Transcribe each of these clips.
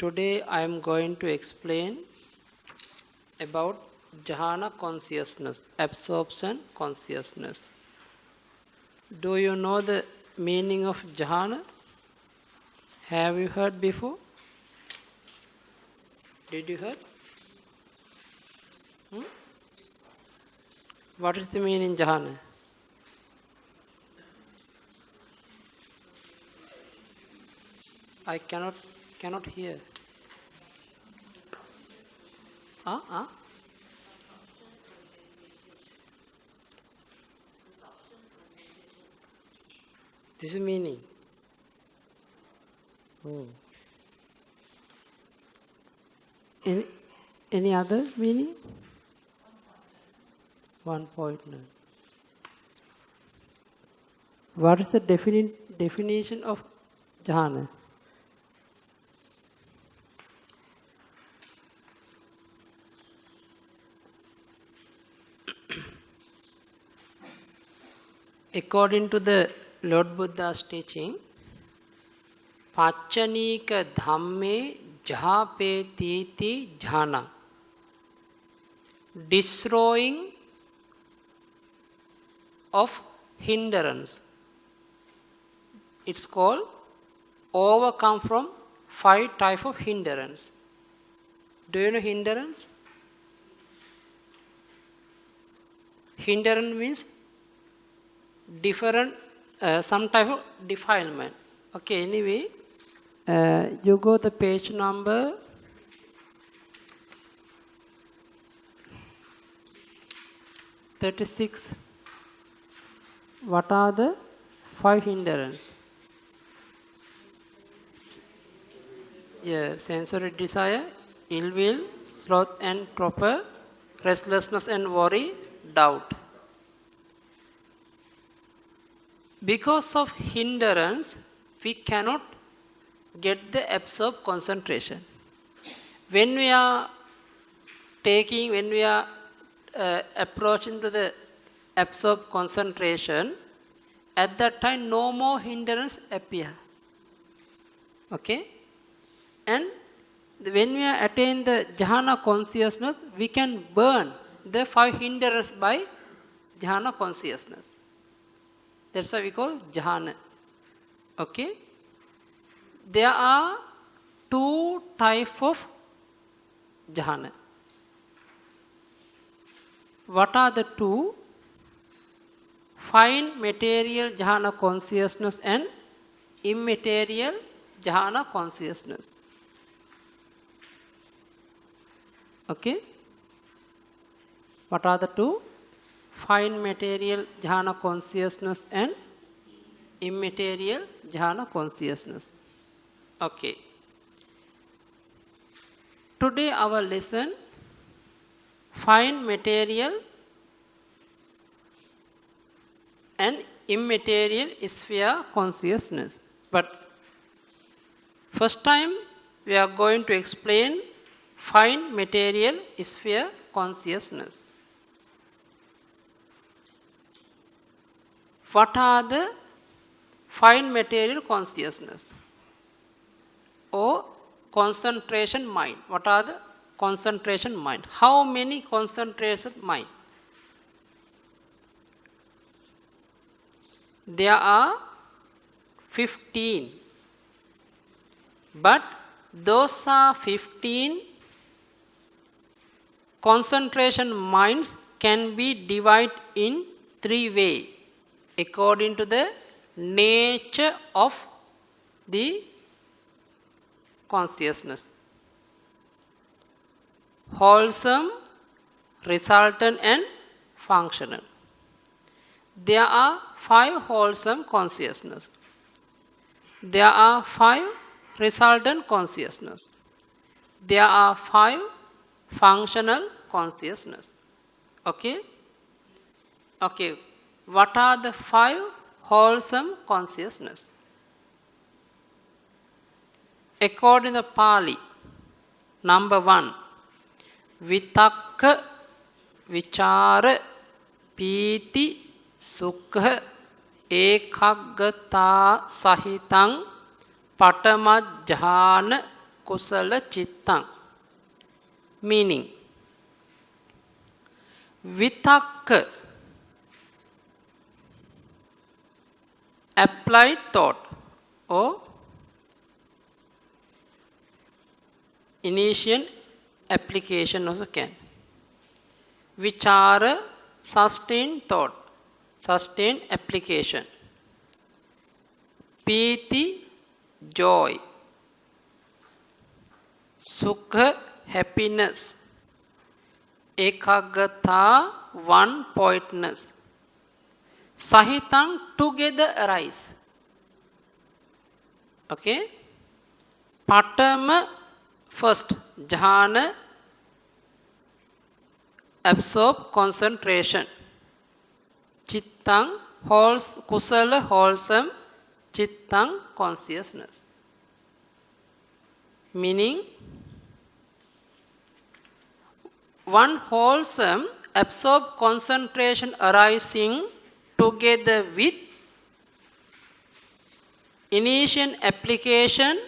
Today I am going to explain about jhana consciousness, absorption consciousness. Do you know the meaning of jhana? Have you heard before? Did you heard? What is the meaning jhana? I cannot hear. This is meaning. Oh. Any other meaning? 1.9. What is the definition of jhana? According to the Lord Buddha's teaching, Pachanika dhamme jhapetiti jhana, destroying of hindrance. It's called overcome from 5 types of hindrance. Do you know hindrance? Hindrance means different, some type of defilement. Okay, anyway, you go to page number 36. What are the 5 hindrances? Yeah, sensory desire, ill will, sloth and torpor, restlessness and worry, doubt. Because of hindrance, we cannot get the absorbed concentration. When we are approaching to the absorbed concentration, at that time no more hindrance appear. Okay? And when we attain the jhana consciousness, we can burn the 5 hindrances by jhana consciousness. That's why we call jhana. Okay? There are 2 types of jhana. What are the 2? Fine material jhana consciousness and immaterial jhana consciousness. Okay? What are the 2? Fine material jhana consciousness and immaterial jhana consciousness. Okay. Today our lesson, fine material and immaterial sphere consciousness. But first time we are going to explain fine material sphere consciousness. What are the fine material consciousness or concentration mind? What are the concentration mind? How many concentration mind? There are 15. But those are 15 concentration minds can be divided in 3 ways according to the nature of the consciousness. Wholesome, resultant and functional. There are 5 wholesome consciousness. There are 5 resultant consciousness. There are 5 functional consciousness. Okay? Okay. What are the 5 wholesome consciousness? According to Pali, number 1, Vitakka, Vichara, Piti, Sukha, Ekaggata Sahitang, Patamajjhana, kusala chittang. Meaning, vitakka, applied thought or initial application also can. Vichara, sustained thought, sustained application. Piti, joy. Sukha, happiness. Ekagata, one pointness. Sahitang, together arise. Okay? Patama, first. Jhana, absorb concentration. Chittang, kusala, wholesome. Chittang, consciousness. Meaning, one wholesome, absorb concentration arising together with initial application,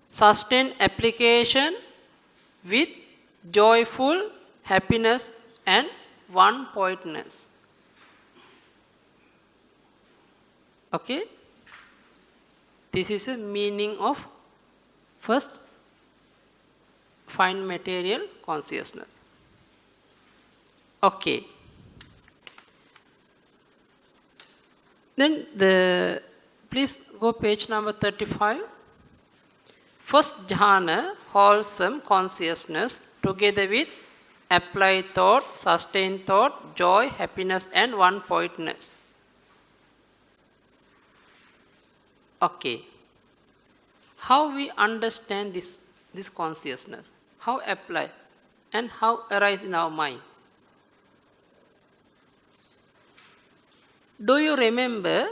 sustained application with joyful happiness and one pointness. Okay? This is the meaning of first fine material consciousness. Okay. Then please go page number 35. First jhana, wholesome consciousness, together with applied thought, sustained thought, joy, happiness and one pointness. Okay. How we understand this consciousness? How apply and how arise in our mind? Do you remember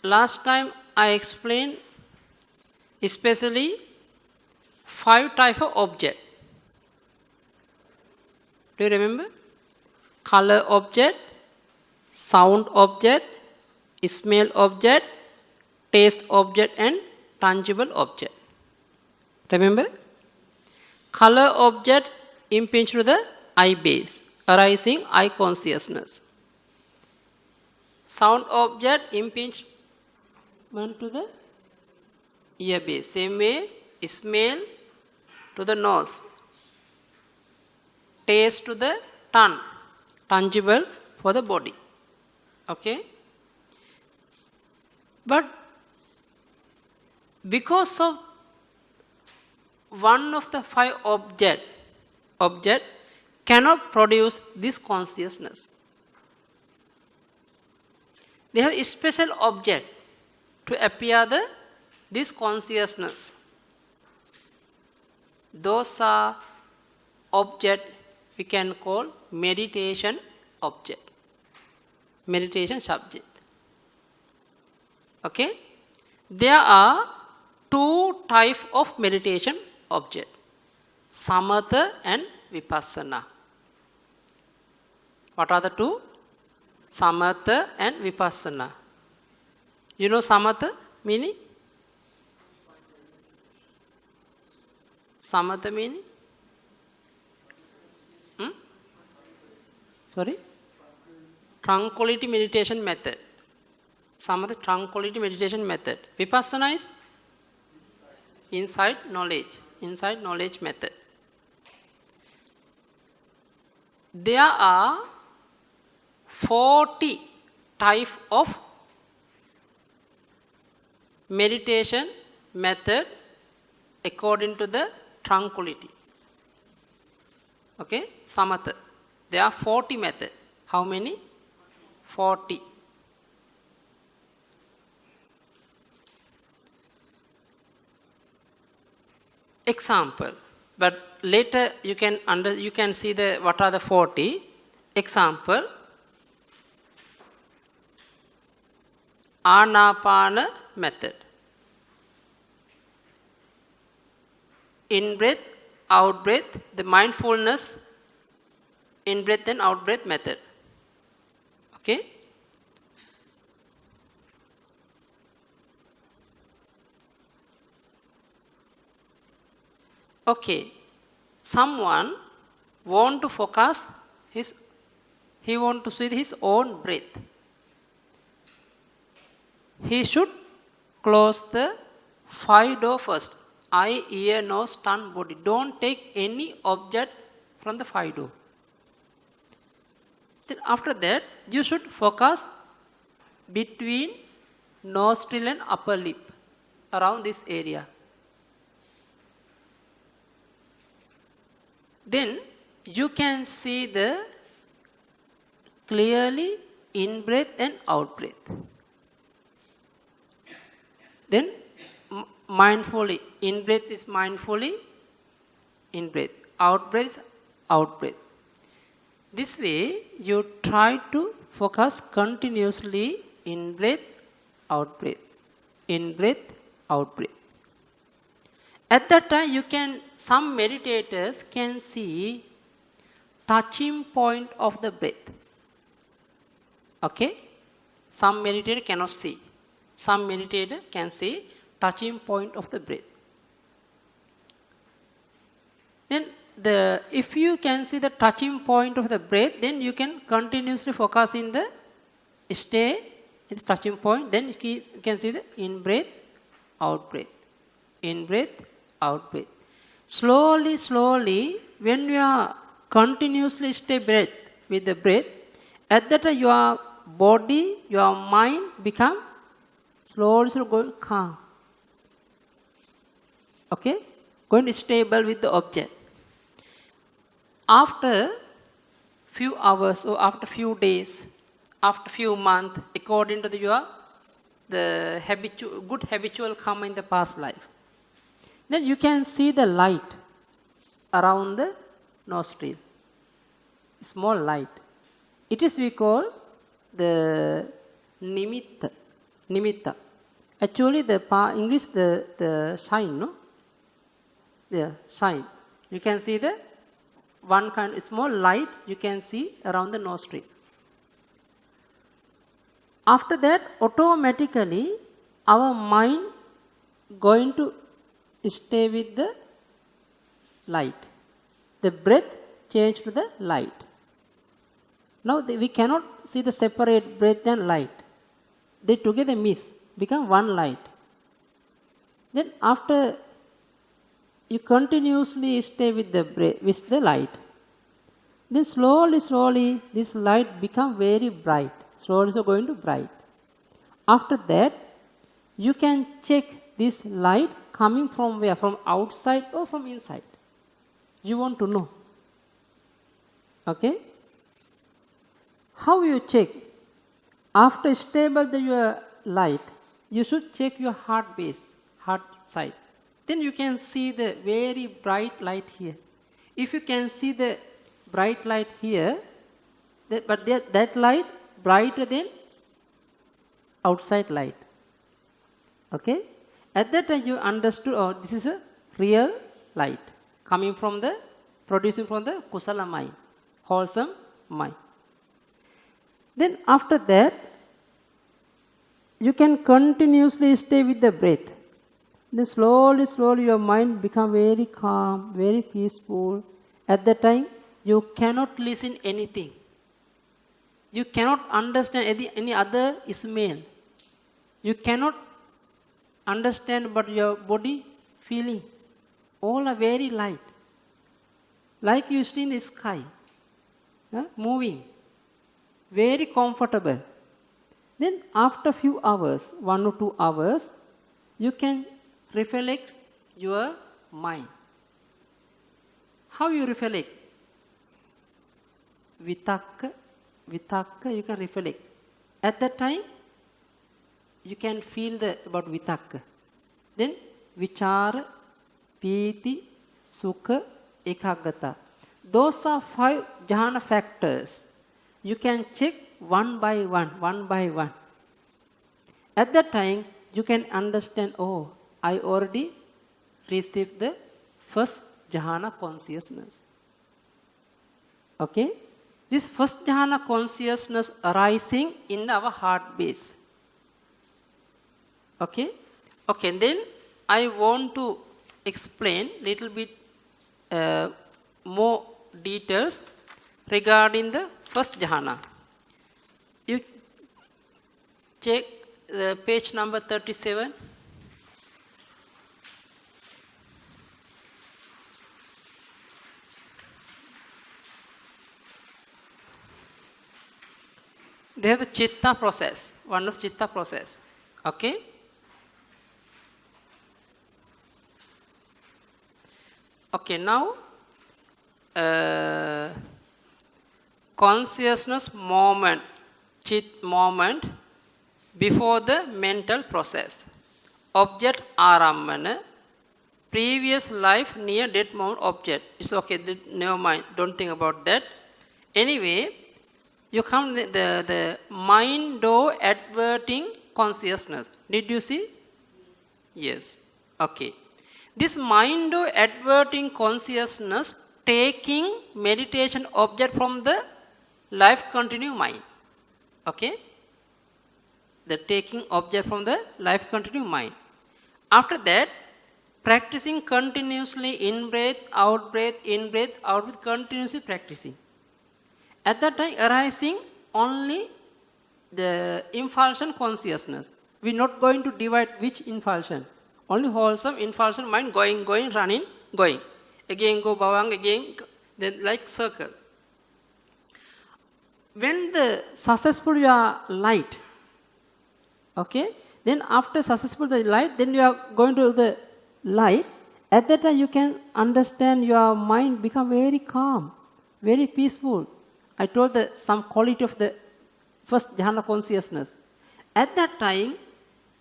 last time I explained especially 5 types of object? Do you remember? Color object, sound object, smell object, taste object and tangible object. Remember? Color object impinged to the eye base, arising eye consciousness. Sound object impinged to the ear base. Same way, smell to the nose. Taste to the tongue. Tangible for the body. Okay? But because of one of the 5 object cannot produce this consciousness. They have a special object to appear this consciousness. Those are object we can call meditation object, meditation subject. Okay? There are 2 types of meditation object, samatha and vipassana. What are the 2? Samatha and vipassana. You know samatha meaning? Samatha meaning? Sorry? Tranquility meditation method. Samatha, tranquility meditation method. Vipassana is insight knowledge method. There are 40 types of meditation method according to the tranquility. Okay, samatha. There are 40 methods. How many? 40. Example, but later you can see what are the 40. Example, Anapana method. In breath, out breath, the mindfulness in breath and out breath method. Okay? Okay, someone want to focus he want to see his own breath. He should close the 5 door first. Eye, ear, nose, tongue, body. Don't take any object from the 5 door. Then after that, you should focus between nostril and upper lip, around this area. Then you can see the clearly in breath and out breath. Then mindfully, in breath is mindfully in breath, out breath is out breath. This way you try to focus continuously in breath, out breath, in breath, out breath. At that time you can, some meditators can see touching point of the breath. Okay? Some meditator cannot see. Some meditator can see touching point of the breath. Then if you can see the touching point of the breath, then you can continuously focus in the stay in the touching point. Then you can see the in breath, out breath, in breath, out breath. Slowly, slowly, when you are continuously stay breath with the breath, at that time your body, your mind become slowly going calm. Okay? Going stable with the object. After few hours or after few days, after few months, according to the good habitual karma in the past life, then you can see the light around the nostril. Small light. It is we call the nimitta. Nimitta. Actually, the English the sign, no? Yeah, sign. You can see the one kind of small light you can see around the nostril. After that, automatically our mind going to stay with the light. The breath change to the light. Now we cannot see the separate breath and light. They together become one light. Then after you continuously stay with the breath, with the light. Then slowly, slowly this light become very bright. Slowly so going to bright. After that, you can check this light coming from where? From outside or from inside. You want to know. Okay? How you check? After stable your light, you should check your heart base, heart side. Then you can see the very bright light here. If you can see the bright light here, that light brighter than outside light. Okay? At that time you understood, oh, this is a real light coming from producing from the kusala mind, wholesome mind. Then after that, you can continuously stay with the breath. Then slowly, slowly your mind become very calm, very peaceful. At that time, you cannot listen anything. You cannot understand any other smell. You cannot understand but your body feeling. All are very light. Like you see in the sky, moving. Very comfortable. Then after few hours, 1 or 2 hours, you can reflect your mind. How you reflect? Vitakka, you can reflect. At that time, you can feel about vitakka. Then vichara, piti, sukha, ekaggata. Those are 5 jhana factors. You can check one by one. At that time, you can understand, oh, I already received the first jhana consciousness. Okay? This first jhana consciousness arising in our heart base. Okay? Okay, then I want to explain little bit more details regarding the first jhana. You check the page number 37. They have the chitta process, one of chitta process. Okay? Okay, now consciousness moment, chit moment before the mental process. Object arambana, previous life near death moment object. It's okay, never mind, don't think about that. Anyway, you come the mind door adverting consciousness. Did you see? Yes. Okay. This mind door adverting consciousness taking meditation object from the life continue mind. Okay? The taking object from the life continue mind. After that, practicing continuously in breath, out breath, continuously practicing. At that time, arising only the impulsion consciousness. We are not going to divide which impulsion. Only wholesome impulsion mind going, running, going. Again go bhavang, again, then like circle. When the successful you are light, okay, then after successful the light, then you are going to the light. At that time you can understand your mind become very calm, very peaceful. I told some quality of the first jhana consciousness. At that time,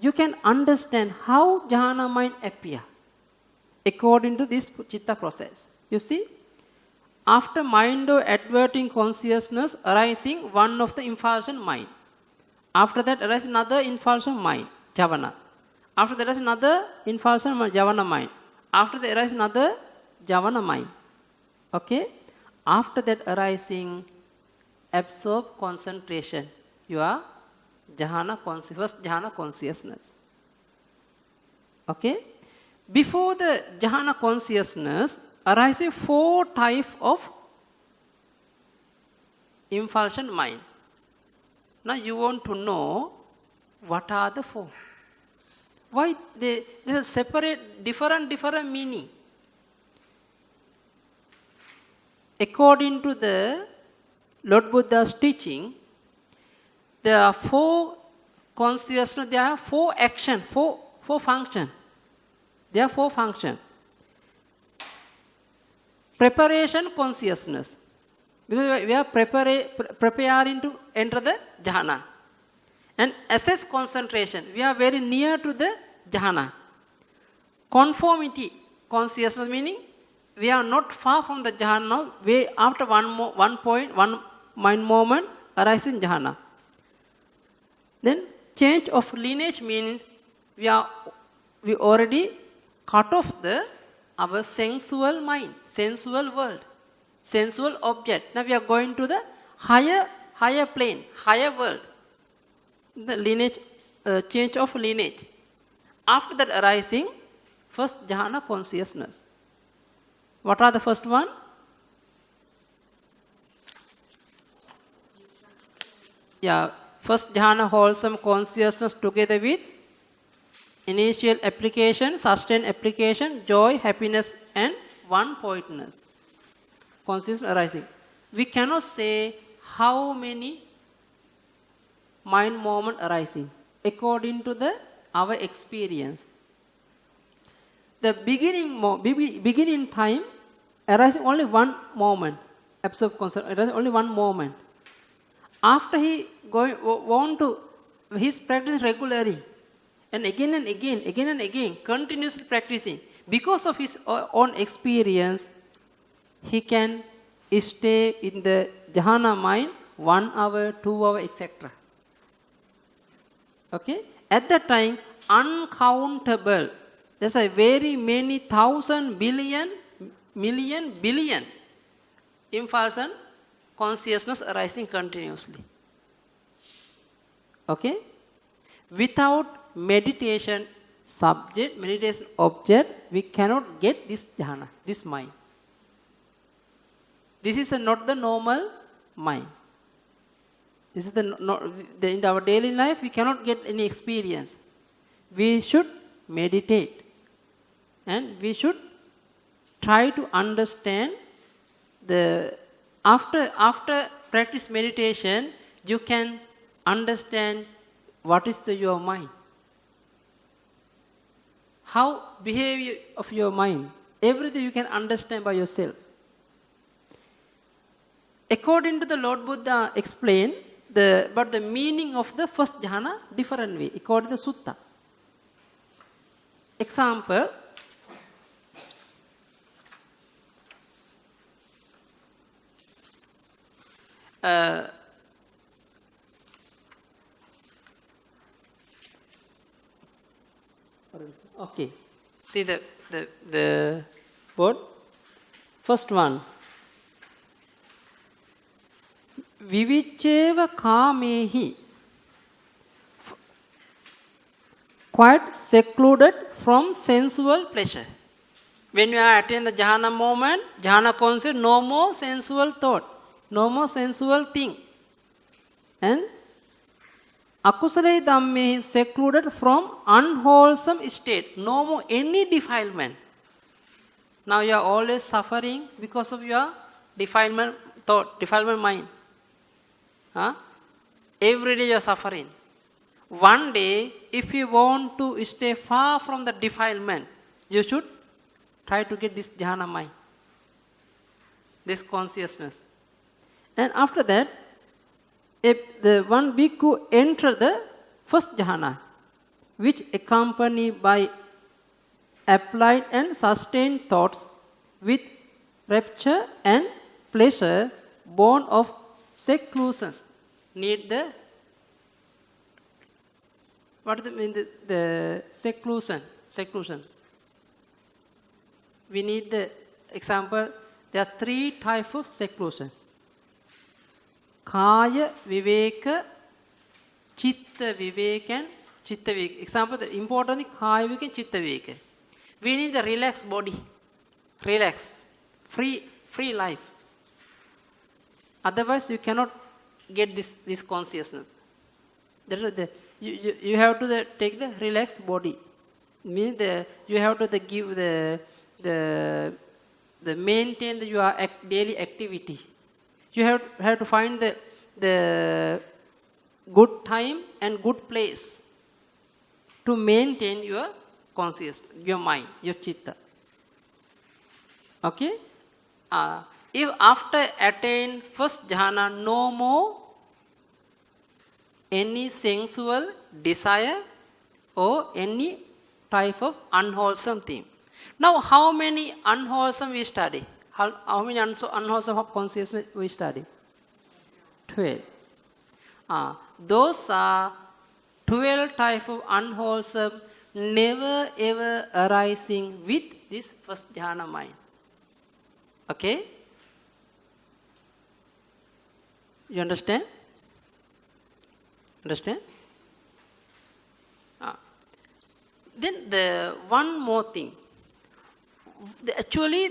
you can understand how jhana mind appear according to this chitta process. You see, after mind or adverting consciousness arising one of the impulsion mind. After that arises another impulsion mind, javana. After that arises another impulsion mind, javana mind. After that arises another javana mind. Okay? After that arising absorb concentration, your first jhana consciousness. Okay? Before the jhana consciousness, arising 4 types of impulsion mind. Now you want to know what are the 4. Why they separate different meaning. According to the Lord Buddha's teaching, there are 4 consciousness, there are 4 action, 4 function. There are 4 function. Preparation consciousness. Because we are preparing to enter the jhana. And assess concentration. We are very near to the jhana. Conformity consciousness meaning we are not far from the jhana. We after one mind moment arising jhana. Then change of lineage means we already cut off our sensual mind, sensual world, sensual object. Now we are going to the higher plane, higher world. The lineage, change of lineage. After that arising, first jhana consciousness. What are the first one? Yeah, first jhana wholesome consciousness together with initial application, sustained application, joy, happiness and one-pointedness. Consciousness arising. We cannot say how many mind moment arising according to our experience. The beginning time arising only one moment, absorb concept, arising only one moment. After he he's practicing regularly and again, continuously practicing. Because of his own experience, he can stay in the jhana mind 1 hour, 2 hours, etc. Okay? At that time, uncountable. There's a very many thousand, billion impulsion consciousness arising continuously. Okay? Without meditation subject, meditation object, we cannot get this jhana, this mind. This is not the normal mind. This is in our daily life we cannot get any experience. We should meditate and we should try to understand after practice meditation you can understand what is your mind. How behavior of your mind. Everything you can understand by yourself. According to the Lord Buddha explained but the meaning of the first jhana different way according to the sutta. Example, okay, see the word. First one. Vivicheva kamehi. Quite secluded from sensual pleasure. When you are attaining the jhana moment, jhana concept, no more sensual thought, no more sensual thing. And akusale dhamme is secluded from unwholesome state, no more any defilement. Now you are always suffering because of your defilement thought, defilement mind. Every day you are suffering. One day, if you want to stay far from the defilement, you should try to get this jhana mind, this consciousness. And after that, if the one bhikkhu enter the first jhana, which accompanied by applied and sustained thoughts with rapture and pleasure born of seclusions, need the what does it mean? The seclusion. We need the example. There are 3 types of seclusion. Kaya viveka, chitta viveka, and chitta viveka. Example, the important is kaya viveka and chitta viveka. We need the relaxed body, relax, free life. Otherwise, you cannot get this consciousness. You have to take the relaxed body. Means you have to give the maintain your daily activity. You have to find the good time and good place to maintain your consciousness, your mind, your chitta. Okay? If after attain first jhana, no more any sensual desire or any type of unwholesome thing. Now, how many unwholesome we study? How many unwholesome of consciousness we study? 12. Those are 12 type of unwholesome, never ever arising with this first jhana mind. Okay? You understand? Understand? Then the one more thing. Actually,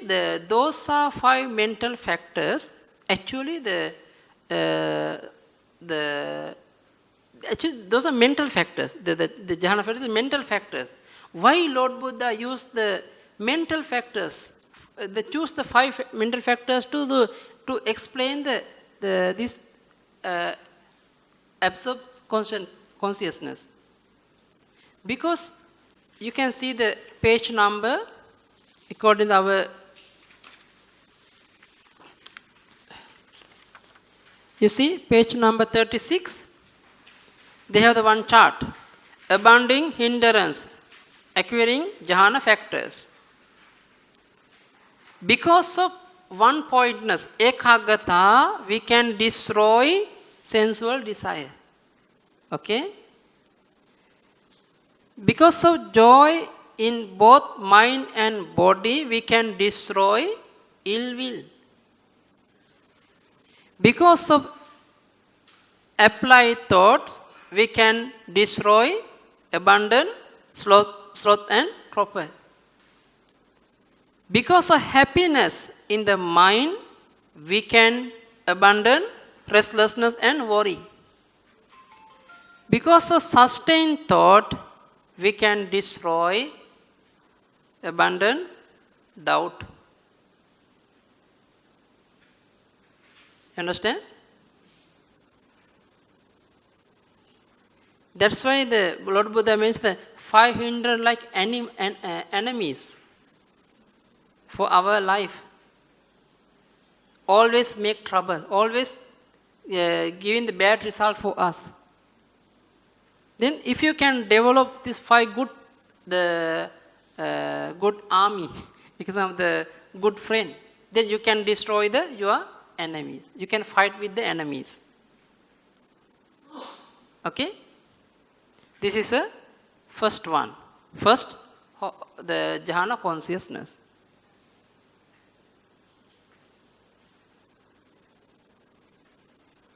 those are 5 mental factors. Actually, actually those are mental factors. The jhana factors, the mental factors. Why Lord Buddha used the mental factors? They choose the 5 mental factors to explain this absorbed consciousness. Because you can see the page number according to our. You see page number 36. They have the one chart. Abounding hindrance, acquiring jhana factors. Because of one pointness, ekaggata, we can destroy sensual desire. Okay? Because of joy in both mind and body, we can destroy ill will. Because of applied thoughts, we can destroy abundant, sloth and torpor. Because of happiness in the mind, we can abandon restlessness and worry. Because of sustained thought, we can destroy, abandon doubt. Understand? That's why the Lord Buddha means the 500 like enemies for our life. Always make trouble, always giving the bad result for us. Then if you can develop this 5 good, the good army, example the good friend, then you can destroy your enemies. You can fight with the enemies. Okay? This is a first one. First, the jhana consciousness.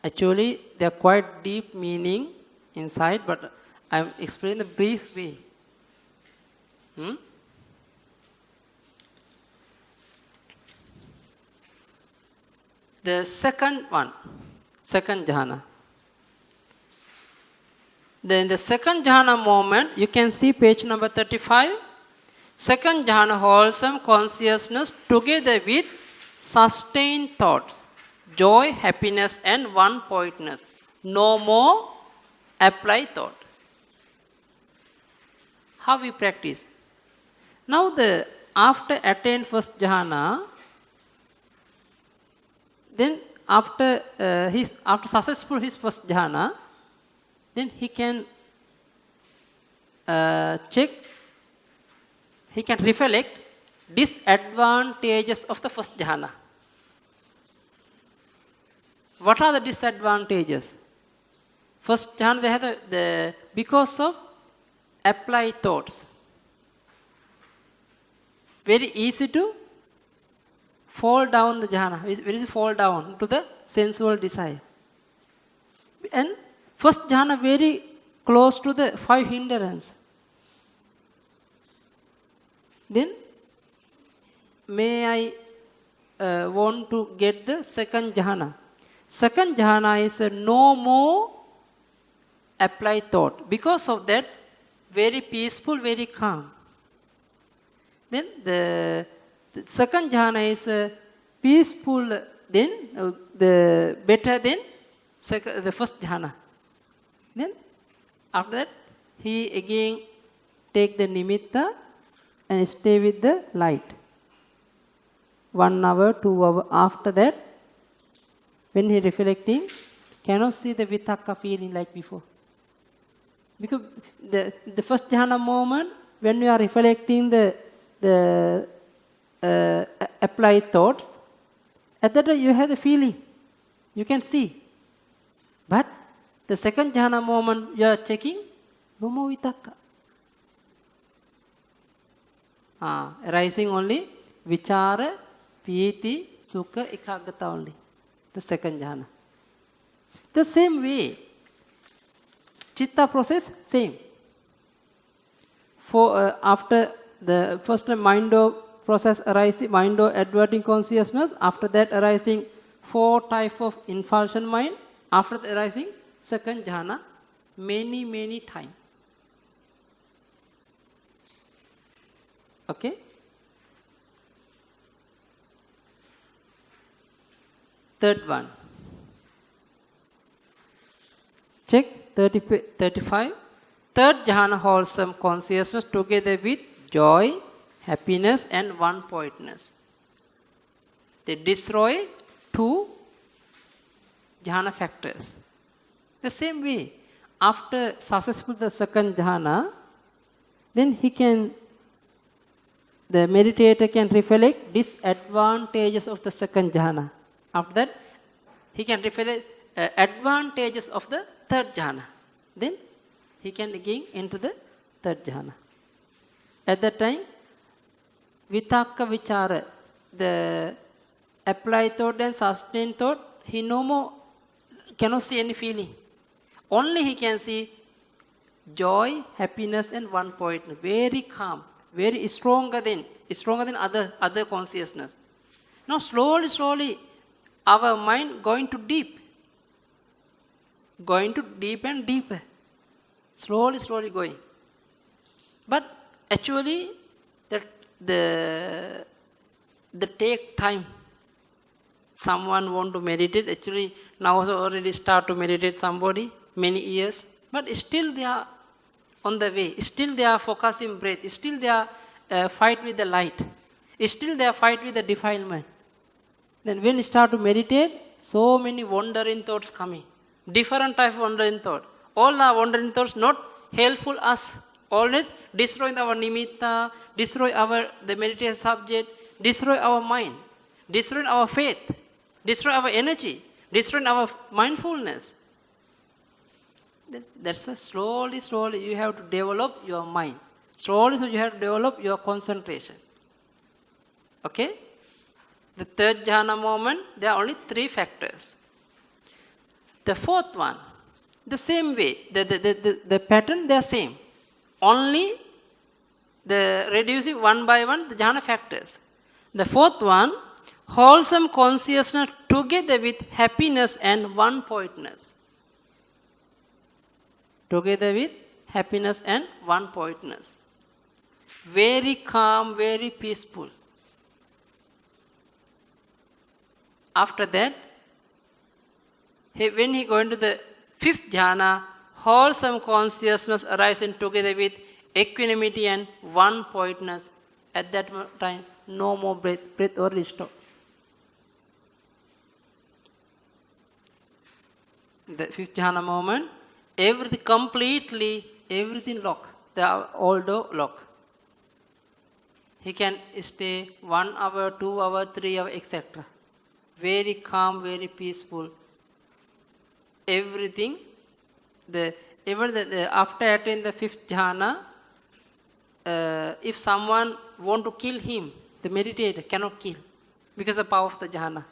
Actually, there are quite deep meaning inside, but I am explaining the brief way. The second one, second jhana. Then the second jhana moment, you can see page number 35. Second jhana, wholesome consciousness together with sustained thoughts, joy, happiness, and one-pointedness. No more applied thought. How we practice? Now after attain first jhana, then after successful his first jhana, then he can check, he can reflect disadvantages of the first jhana. What are the disadvantages? First jhana, they have because of applied thoughts. Very easy to fall down the jhana, very easy to fall down to the sensual desire. And first jhana very close to the 5 hindrance. Then may I want to get the second jhana. Second jhana is no more applied thought. Because of that, very peaceful, very calm. Then the second jhana is peaceful, then the better than the first jhana. Then after that, he again take the nimitta and stay with the light. 1 hour, 2 hours. After that, when he reflecting, cannot see the vitakka feeling like before. Because the first jhana moment, when you are reflecting the applied thoughts, at that time you have the feeling, you can see. But the second jhana moment, you are checking, no more vitakka. Arising only vichara, piti, sukha, ekaggata only. The second jhana. The same way, chitta process, same. For after the first mind-o process arising, mind-o adverting consciousness, after that arising 4 types of infalsion mind, after that arising second jhana, many times. Okay? Third one. Check 35. Third jhana, wholesome consciousness together with joy, happiness, and one-pointedness. They destroy 2 jhana factors. The same way, after successful the second jhana, then the meditator can reflect disadvantages of the second jhana. After that, he can reflect advantages of the third jhana. Then he can again enter the third jhana. At that time, vitakka vichara, the applied thought and sustained thought, he no more cannot see any feeling. Only he can see joy, happiness, and one point. Very calm, very stronger than other consciousness. Now slowly, our mind going to deep and deeper, slowly going. But actually, the take time. Someone want to meditate. Actually, now already start to meditate somebody many years, but still they are on the way. Still they are focusing breath. Still they are fight with the light. Still they are fight with the defilement. Then when you start to meditate, so many wandering thoughts coming. Different type of wandering thought. All our wandering thoughts not helpful us. Always destroying our nimitta, destroy the meditation subject, destroy our mind, destroy our faith, destroy our energy, destroy our mindfulness. That's why slowly you have to develop your mind. Slowly you have to develop your concentration. Okay? The third jhana moment, there are only 3 factors. The fourth one, the same way, the pattern, they are same. Only the reducing one by one the jhana factors. The fourth one, wholesome consciousness together with happiness and one-pointedness. Together with happiness and one-pointedness. Very calm, very peaceful. After that, when he go into the 5th jhana, wholesome consciousness arising together with equanimity and one-pointedness. At that time, no more breath or stop. The 5th jhana moment, everything lock. All door lock. He can stay 1 hour, 2 hours, 3 hours, etc. Very calm, very peaceful. Everything. After attaining the 5th jhana, if someone want to kill him, the meditator cannot kill because of the power of the jhana.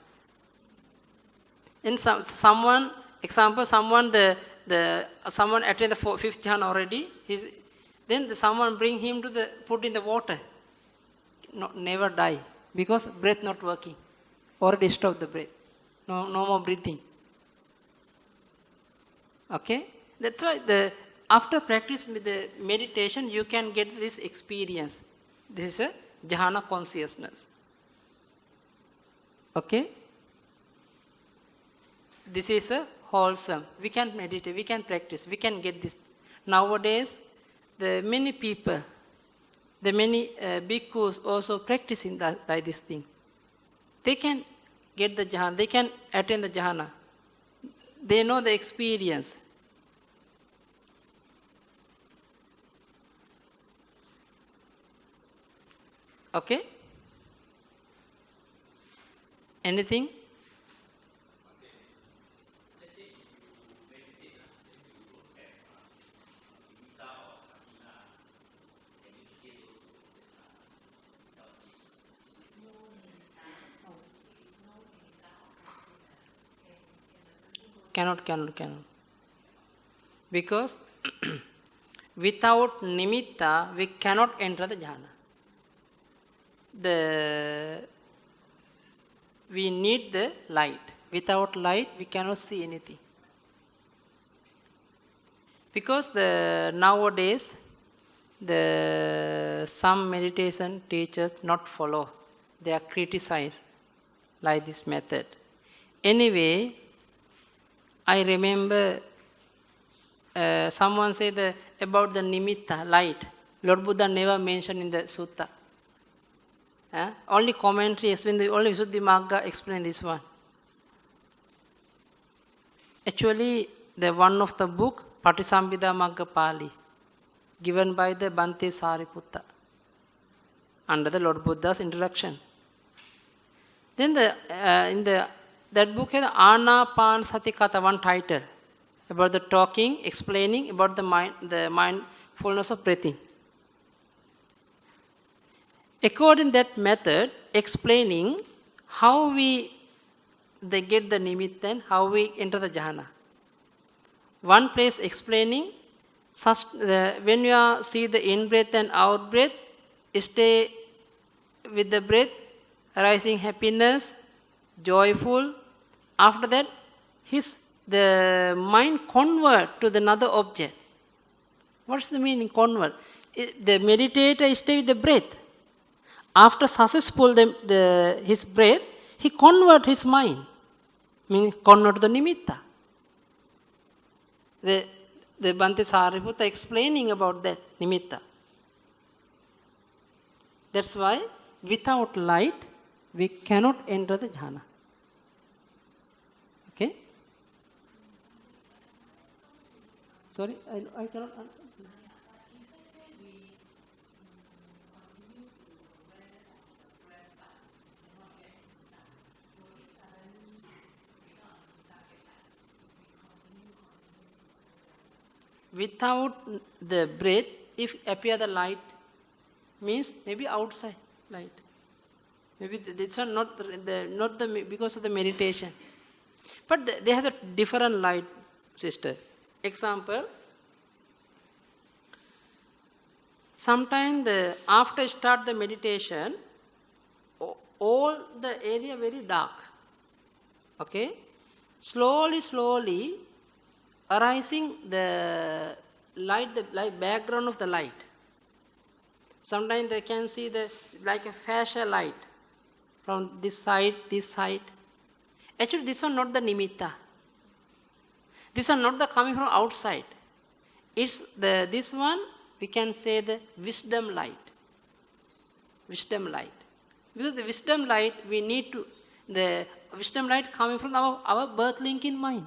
In someone attained the 5th jhana already, then someone bring him to put in the water. Never die because breath not working. Already stop the breath. No more breathing. Okay? That's why after practice with the meditation, you can get this experience. This is a jhana consciousness. Okay? This is a wholesome. We can meditate, we can practice, we can get this. Nowadays, the many people, the many bhikkhus also practicing by this thing. They can get the jhana, they can attain the jhana. They know the experience. Okay? Anything? Cannot. Because without nimitta, we cannot enter the jhana. We need the light. Without light, we cannot see anything. Because nowadays, some meditation teachers not follow. They are criticized like this method. Anyway, I remember someone said about the nimitta, light. Lord Buddha never mentioned in the sutta. Only commentary explain, only Visuddhimagga explain this one. Actually, the one of the book, Patisambhida Magga Pali, given by the Bhante Sariputta, under the Lord Buddha's introduction. Then that book had Anapanasati Katha, one title, about the talking, explaining about the mindfulness of breathing. According to that method, explaining how they get the nimitta and how we enter the jhana. One place explaining, when you see the in-breath and out-breath, stay with the breath, arising happiness, joyful, After that, the mind convert to the another object. What's the meaning convert? The meditator stay with the breath. After successful his breath, he convert his mind, meaning convert the nimitta. The Bhante Sariputta explaining about that nimitta. That's why without light, we cannot enter the jhana. Okay? Sorry, I cannot. Without the breath, if appear the light, means maybe outside light. Maybe this one not the because of the meditation. But they have a different light, sister. Example, sometimes after start the meditation, all the area very dark. Okay? Slowly arising the light background of the light. Sometimes they can see like a fascia light from this side. Actually, this one not the nimitta. This one not the coming from outside. It's this one we can say the wisdom light. Wisdom light. Because the wisdom light we need to the wisdom light coming from our birth link in mind.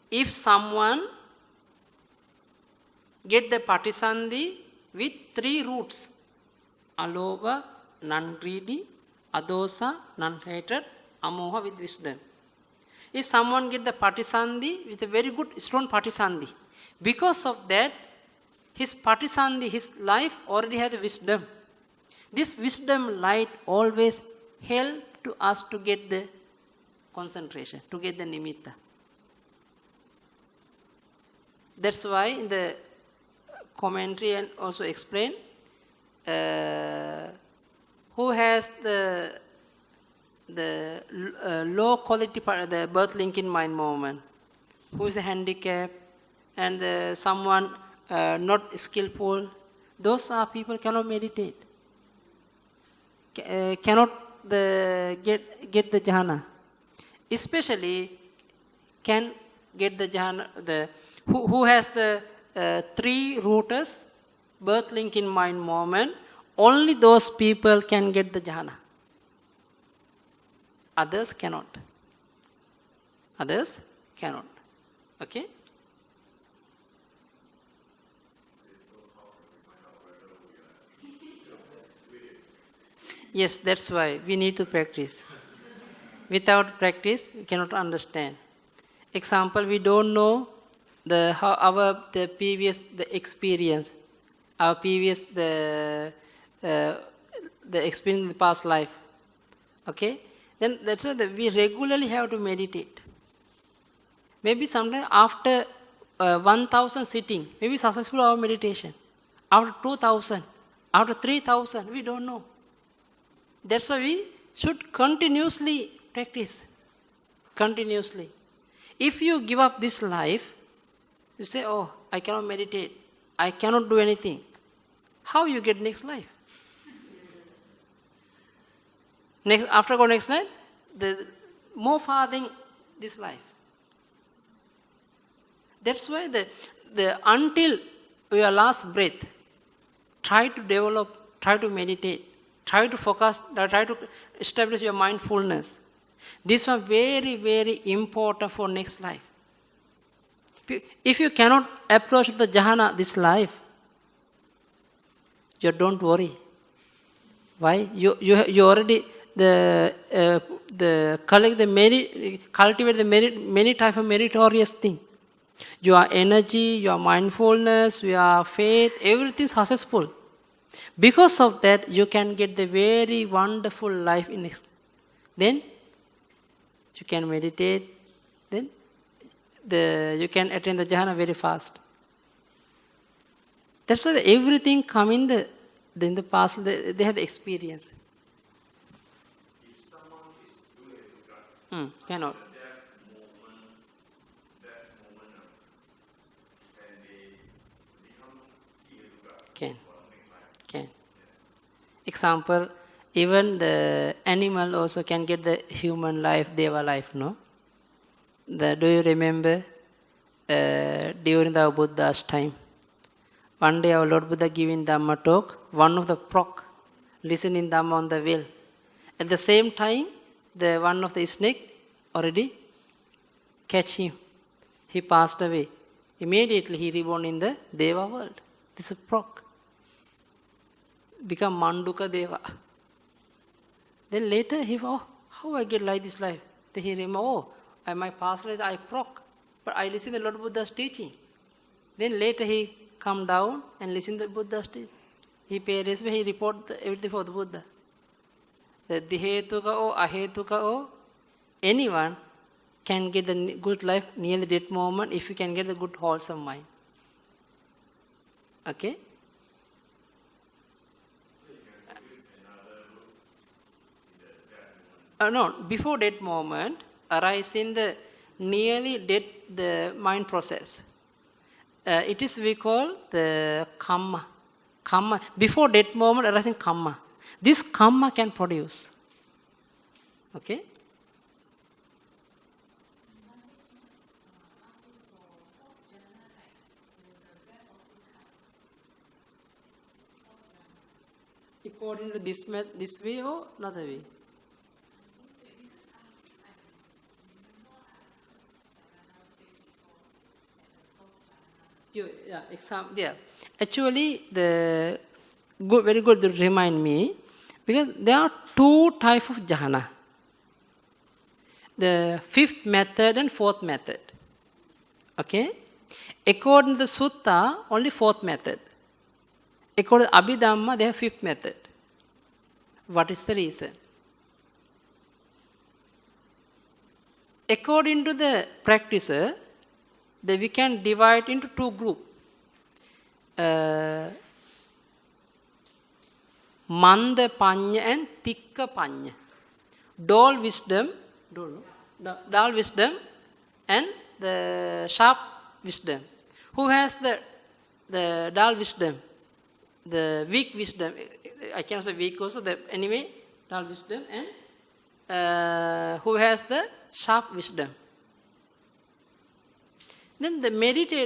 If someone get the patisandhi with 3 roots, alobha, non-greedy, adosa, non-hatred, amoha with wisdom. If someone get the patisandhi with a very good strong patisandhi, because of that, his patisandhi, his life already has the wisdom. This wisdom light always help to us to get the concentration, to get the nimitta. That's why in the commentary and also explain who has the low quality part, the birth link in mind movement, who is a handicap, and someone not skillful, those are people cannot meditate, cannot get the jhana. Especially can get the jhana, who has the 3 rooters, birth link in mind moment, only those people can get the jhana. Others cannot. Others cannot. Okay? Yes, that's why we need to practice. Without practice, we cannot understand. Example, we don't know the previous experience, our previous the experience in the past life. Okay, then that's why we regularly have to meditate. Maybe sometime after 1,000 sitting, maybe successful our meditation. After 2,000, after 3,000, we don't know. That's why we should continuously practice. Continuously. If you give up this life, you say, oh, I cannot meditate, I cannot do anything. How you get next life? After go next life, the more farthing this life. That's why until your last breath, try to develop, try to meditate, try to focus, try to establish your mindfulness. This one very, very important for next life. If you cannot approach the jhana this life, you don't worry. Why? You already cultivate the many type of meritorious thing. Your energy, your mindfulness, your faith, everything is successful. Because of that, you can get the very wonderful life in next. Then you can meditate. Then you can attain the jhana very fast. That's why everything come in the past. They have the experience. If someone is doing yoga, Cannot. Can. Can. Example, even the animal also can get the human life, deva life, no? Do you remember during the Buddha's time? One day our Lord Buddha giving Dhamma talk, one of the frog listening Dhamma on the well. At the same time, the one of the snake already catch him. He passed away. Immediately he reborn in the Deva world. This is frog. Become Manduka Deva. Then later he, how I get like this life? Then he remember, I might pass away, I frog. But I listen to the Lord Buddha's teaching. Then later he come down and listen to the Buddha's teaching. He pay respect, he report everything for the Buddha. The Dihetuka or Ahetuka or anyone can get the good life nearly that moment if you can get the good wholesome mind. Okay? No, before that moment, arise in the nearly dead the mind process. It is we call the karma. Karma. Before that moment, arising karma. This karma can produce. Okay? According to this way or another way? Actually, the very good to remind me, because there are two types of jhana. The fifth method and fourth method. Okay? According to the sutta, only fourth method. According to Abhidhamma, they have fifth method. What is the reason? According to the practicer, we can divide into two groups. Manda Panya and Tikka Panya. Dull wisdom and the sharp wisdom. Who has the dull wisdom? The weak wisdom. I cannot say weak also, anyway, dull wisdom. And who has the sharp wisdom? Then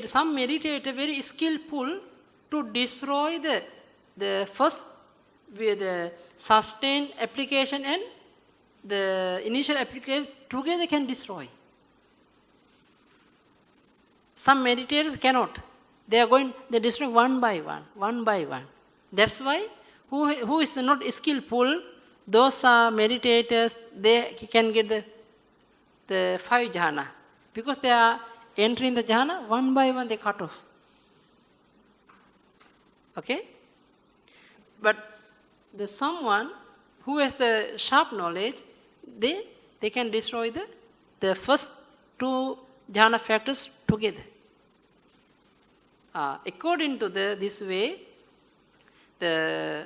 some meditator very skillful to destroy the first with the sustained application and the initial application together can destroy. Some meditators cannot. They destroy one by one. That's why who is not skillful, those are meditators, they can get the five jhana. Because they are entering the jhana, one by one they cut off. Okay? But the someone who has the sharp knowledge, they can destroy the first two jhana factors together. According to this way, the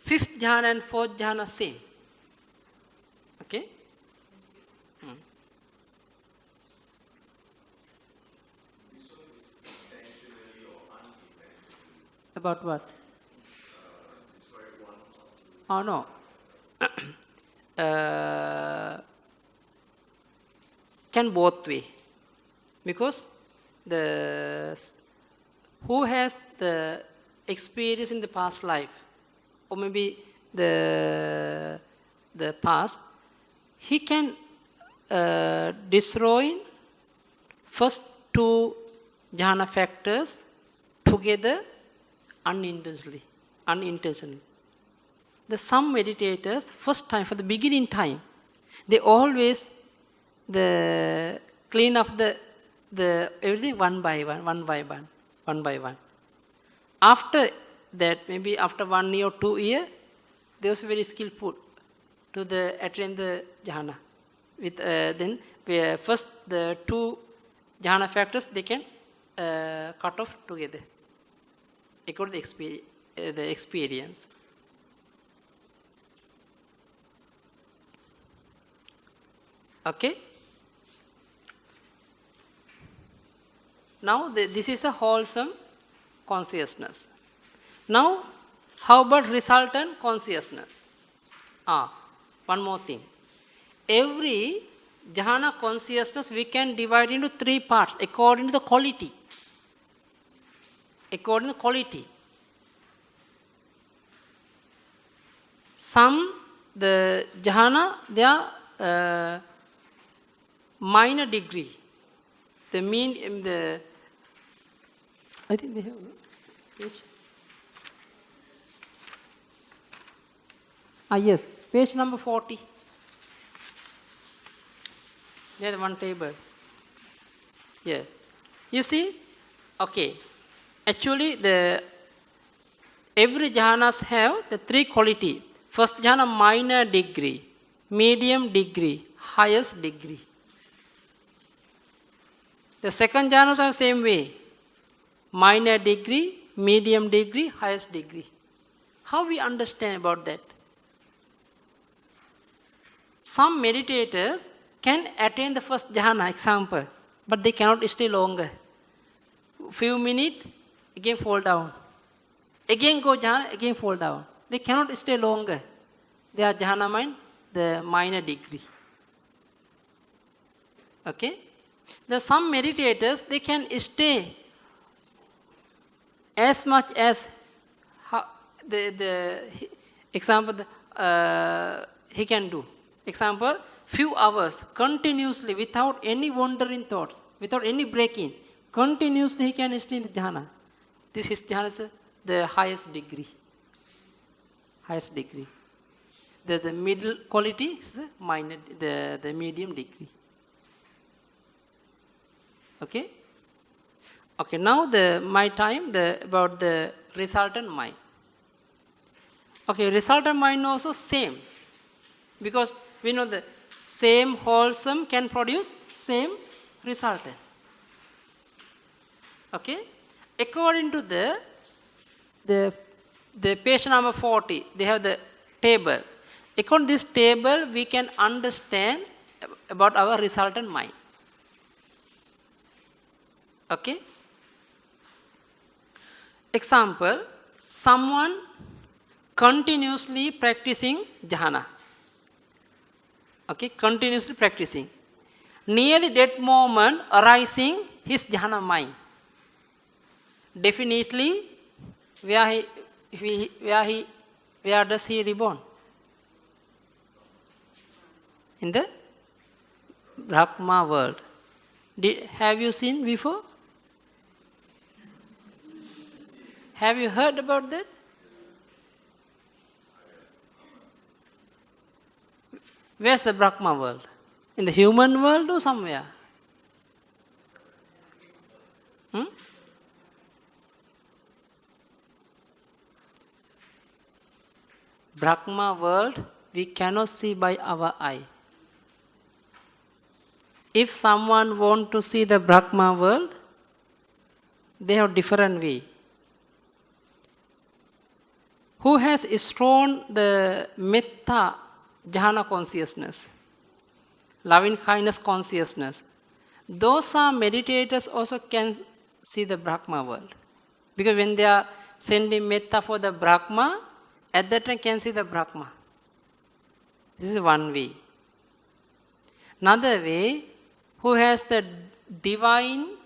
fifth jhana and fourth jhana same. Okay? About what? Oh no. Can both way. Because who has the experience in the past life, or maybe the past, he can destroy first two jhana factors together unintentionally. Some meditators, first time, for the beginning time, they always clean up the everything one by one. After that, maybe after 1 year or 2 years, they was very skillful to attain the jhana. With then first the two jhana factors they can cut off together according to the experience. Okay. Now this is a wholesome consciousness. Now, how about resultant consciousness? One more thing. Every jhana consciousness we can divide into 3 parts according to the quality. According to the quality. Some, the jhana, they are minor degree. The mean, I think they have, which? Yes, page number 40. There's one table. Yeah. You see? Okay. Actually, every jhanas have the 3 quality. First jhana, minor degree, medium degree, highest degree. The second jhanas are same way. Minor degree, medium degree, highest degree. How we understand about that? Some meditators can attain the first jhana, example, but they cannot stay longer. Few minutes, again fall down. Again go jhana, again fall down. They cannot stay longer. They are jhana mind, the minor degree. Okay? There are some meditators, they can stay as much as the example he can do. Example, few hours continuously without any wandering thoughts, without any breaking, continuously he can stay in the jhana. This is jhana is the highest degree. Highest degree. The middle quality is the minor, the medium degree. Okay? Okay, now my time about the resultant mind. Okay, resultant mind also same. Because we know the same wholesome can produce same resultant. Okay? According to the page number 40, they have the table. According to this table, we can understand about our resultant mind. Okay? Example, someone continuously practicing jhana. Okay, continuously practicing. Near the death moment arising his jhana mind. Definitely, where does he reborn? In the Brahma world. Have you seen before? Have you heard about that? Where's the Brahma world? In the human world or somewhere? Brahma world we cannot see by our eye. If someone want to see the Brahma world, they have different way. Who has strong the metta jhana consciousness, loving kindness consciousness, those are meditators also can see the Brahma world. Because when they are sending metta for the Brahma, at that time can see the Brahma. This is one way. Another way, who has the divine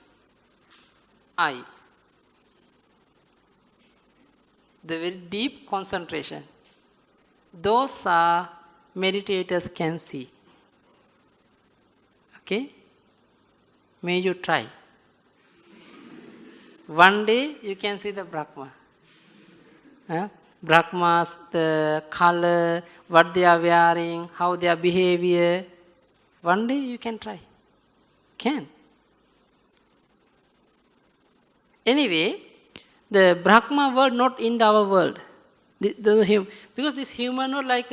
eye, the very deep concentration, those are meditators can see. Okay? May you try. One day you can see the Brahma. Brahmas, the color, what they are wearing, how their behavior. One day you can try. Can. Anyway, the Brahma world not in our world. Because this human world like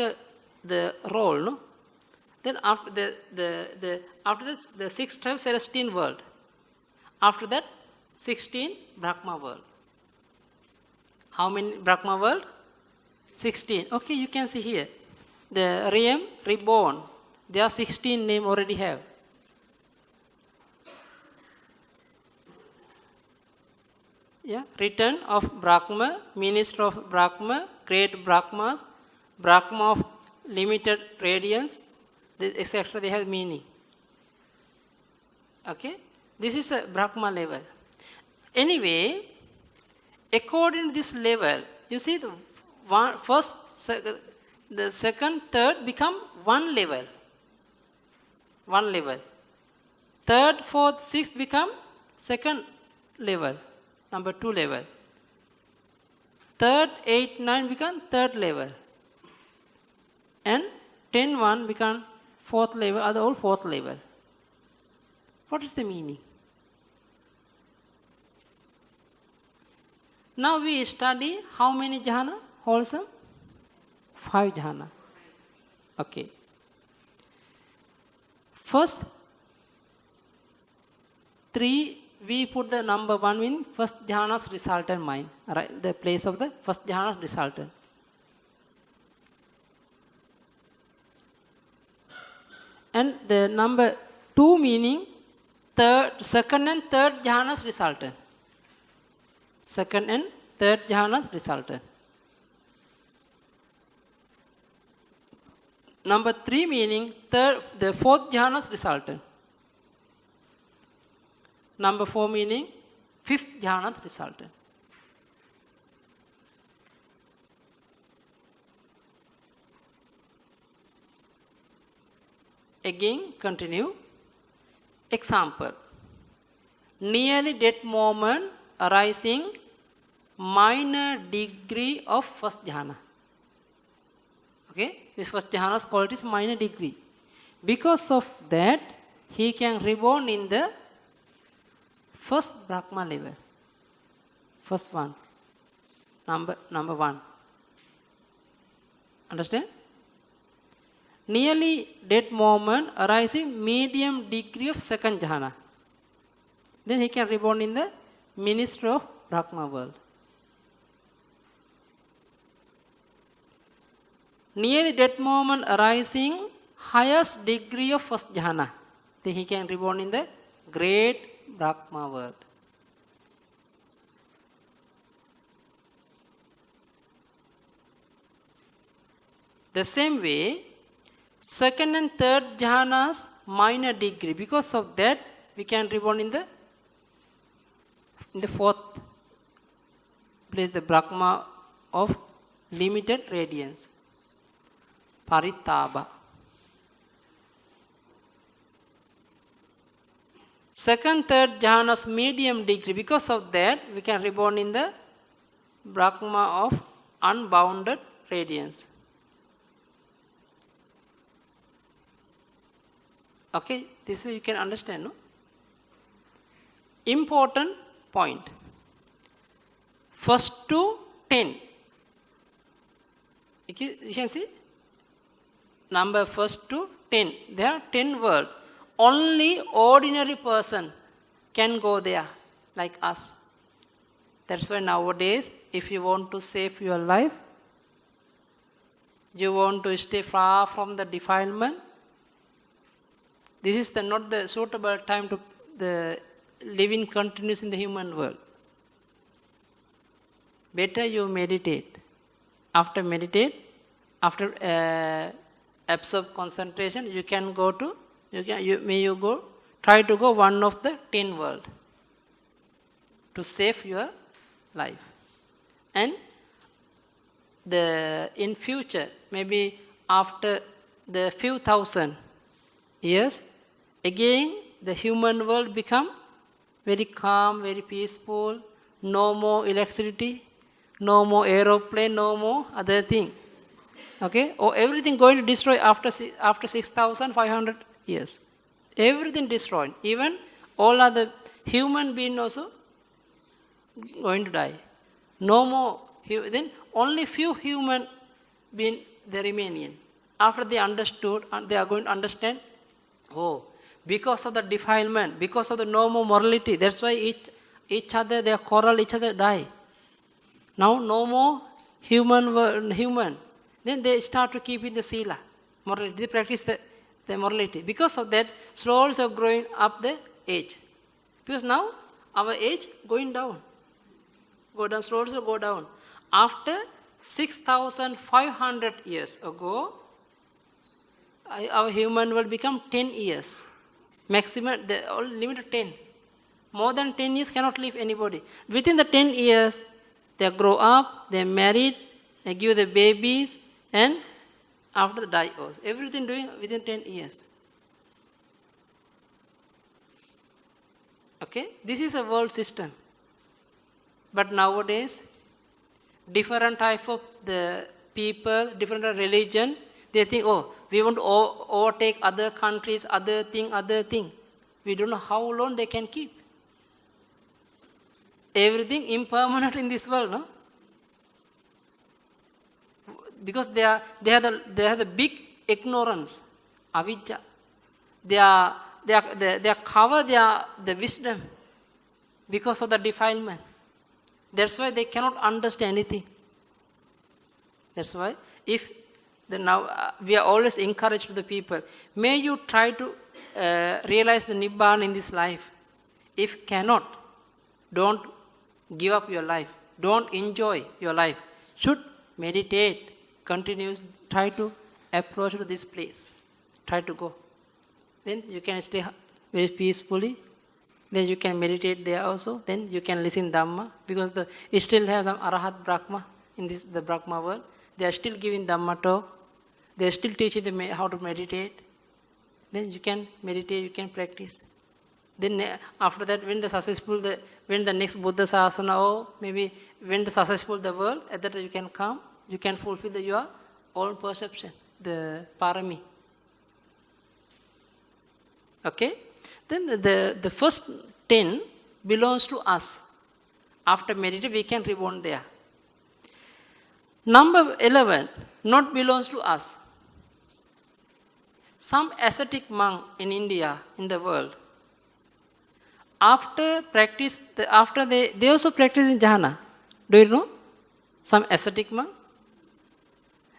the role, no? Then after after this, the 6 times celestial world. After that, 16 Brahma world. How many Brahma world? 16. Okay, you can see here. The realm reborn. There are 16 names already have. Yeah, return of Brahma, minister of Brahma, great Brahmas, Brahma of limited radiance, etc. They have meaning. Okay, this is a Brahma level. Anyway, according to this level, you see the the second, third become one level. One level. Third, fourth, sixth become second level, number 2 level. Third, 8, 9 become third level. And 10, 1 become fourth level, are all fourth level. What is the meaning? Now we study how many jhana? Wholesome? 5 jhana. Okay. First 3, we put the number 1 in first jhana's resultant mind, right? The place of the first jhana's resultant. And the number 2 meaning second and third jhana's resultant. Second and third jhana's resultant. Number 3 meaning the fourth jhana's resultant. Number 4 meaning fifth jhana's resultant. Again, continue. Example. Nearly dead moment arising minor degree of first jhana. Okay, this first jhana's quality is minor degree. Because of that, he can reborn in the first Brahma level. First one. Number 1. Understand? Nearly dead moment arising medium degree of second jhana. Then he can reborn in the minister of Brahma world. Nearly dead moment arising highest degree of first jhana. Then he can reborn in the great Brahma world. The same way, second and third jhanas minor degree. Because of that, we can reborn in the fourth place, the Brahma of limited radiance. Paritaba. Second, third jhanas medium degree. Because of that, we can reborn in the Brahma of unbounded radiance. Okay, this way you can understand, no? Important point. First to 10. You can see? Number first to 10. There are 10 worlds. Only ordinary person can go there, like us. That's why nowadays, if you want to save your life, you want to stay far from the defilement, this is not the suitable time to the living continues in the human world. Better you meditate. After meditate, after absorb concentration, you can go to, try to go one of the 10 world to save your life. And in future, maybe after the few thousand years, again the human world become very calm, very peaceful, no more electricity, no more aeroplane, no more other thing. Okay? Or everything going to destroy after 6,500 years. Everything destroyed. Even all other human beings also going to die. No more. Then only few human beings they remain. After they understood, they are going to understand, oh, because of the defilement, because of the no more morality, that's why each other, they quarrel, each other die. Now no more human. Then they start to keep in the sila, morality. They practice the morality. Because of that, slowly are growing up the age. Because now our age going down. Go down, slowly go down. After 6,500 years ago, our human will become 10 years. Maximum, the limit 10. More than 10 years cannot live anybody. Within the 10 years, they grow up, they married, they give the babies, and after the die also. Everything doing within 10 years. Okay? This is a world system. But nowadays, different type of the people, different religion, they think, oh, we want to overtake other countries, other thing. We don't know how long they can keep. Everything impermanent in this world, no? Because they have the big ignorance, avijja. They cover the wisdom because of the defilement. That's why they cannot understand anything. That's why if now we are always encouraged to the people, may you try to realize the Nibbana in this life. If cannot, don't give up your life. Don't enjoy your life. Should meditate, continuous, try to approach to this place. Try to go. Then you can stay very peacefully. Then you can meditate there also. Then you can listen Dhamma. Because it still has some Arahat Brahma in the Brahma world. They are still giving Dhamma talk. They are still teaching them how to meditate. Then you can meditate, you can practice. Then after that, when the next Buddha Sasana, or maybe when the successful the world, at that you can come, you can fulfill your own perception, the parami. Okay? Then the first 10 belongs to us. After meditation, we can reborn there. Number 11 not belongs to us. Some ascetic monk in India, in the world, after practice, they also practice in jhana. Do you know? Some ascetic monk,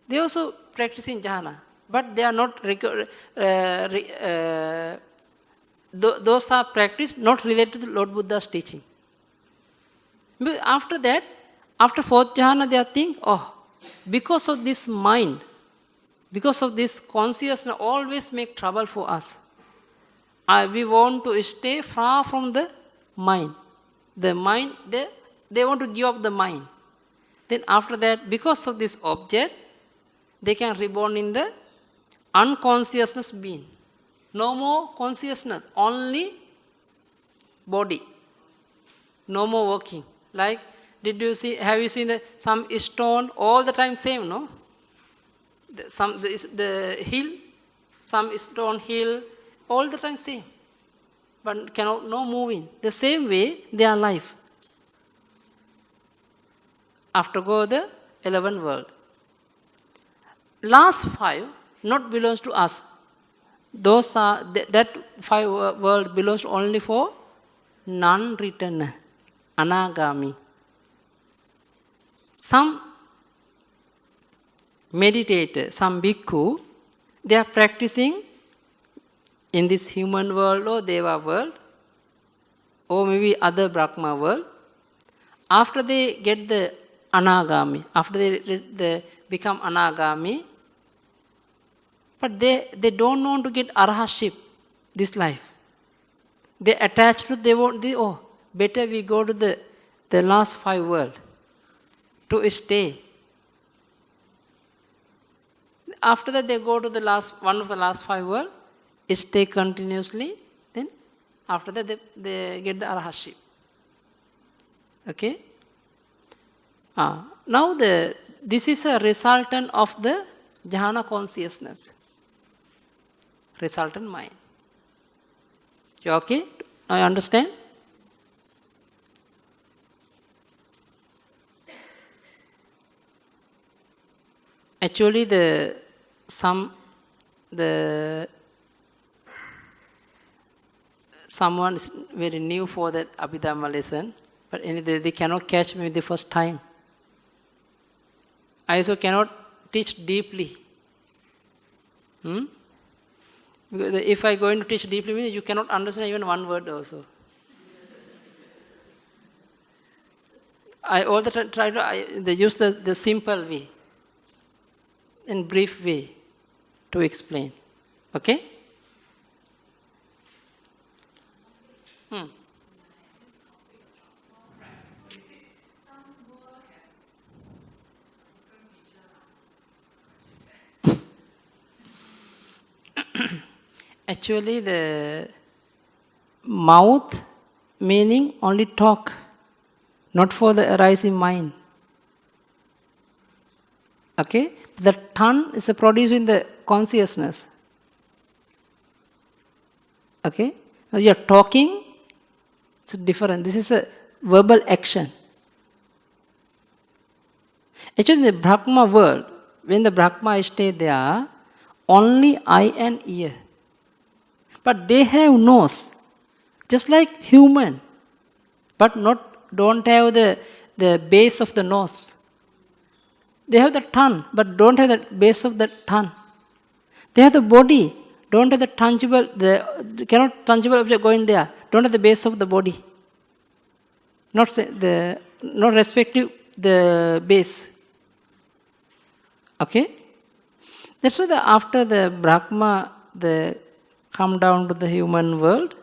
they also practice in jhana, but they are not those are practice not related to Lord Buddha's teaching. But after that, after fourth jhana, they think, oh, because of this mind, because of this consciousness, always make trouble for us. We want to stay far from the mind. The mind, they want to give up the mind. Then after that, because of this object, they can reborn in the unconsciousness being. No more consciousness, only body. No more working. Like, have you seen some stone all the time same, no? The hill, some stone hill, all the time same. But cannot, no moving. The same way, they are life. After go the 11th world. Last 5 not belongs to us. Those are that 5 world belongs only for non-returner, anagami. Some meditator, some bhikkhu, they are practicing in this human world or Deva world, or maybe other Brahma world. After they get the anagami, after they become anagami, but they don't want to get arahaship this life. They attach to, better we go to the last 5 world to stay. After that, they go to one of the last 5 world, stay continuously. Then after that, they get the arahaship. Okay. Now this is a resultant of the jhana consciousness. Resultant mind. You okay? I understand? Actually, someone is very new for that Abhidhamma lesson, but they cannot catch me the first time. I also cannot teach deeply. Because if I go into teach deeply, you cannot understand even one word also. I all the time try to they use the simple way, in brief way, to explain. Okay? Actually, the mouth meaning only talk, not for the arising mind. Okay? The tongue is producing the consciousness. Okay? Now you are talking, it's different. This is a verbal action. Actually, in the Brahma world, when the Brahma stay there, only eye and ear. But they have nose, just like human, but don't have the base of the nose. They have the tongue, but don't have the base of the tongue. They have the body, don't have the tangible, cannot tangible object go in there, don't have the base of the body. Not respective the base. Okay? That's why after the Brahma come down to the human world,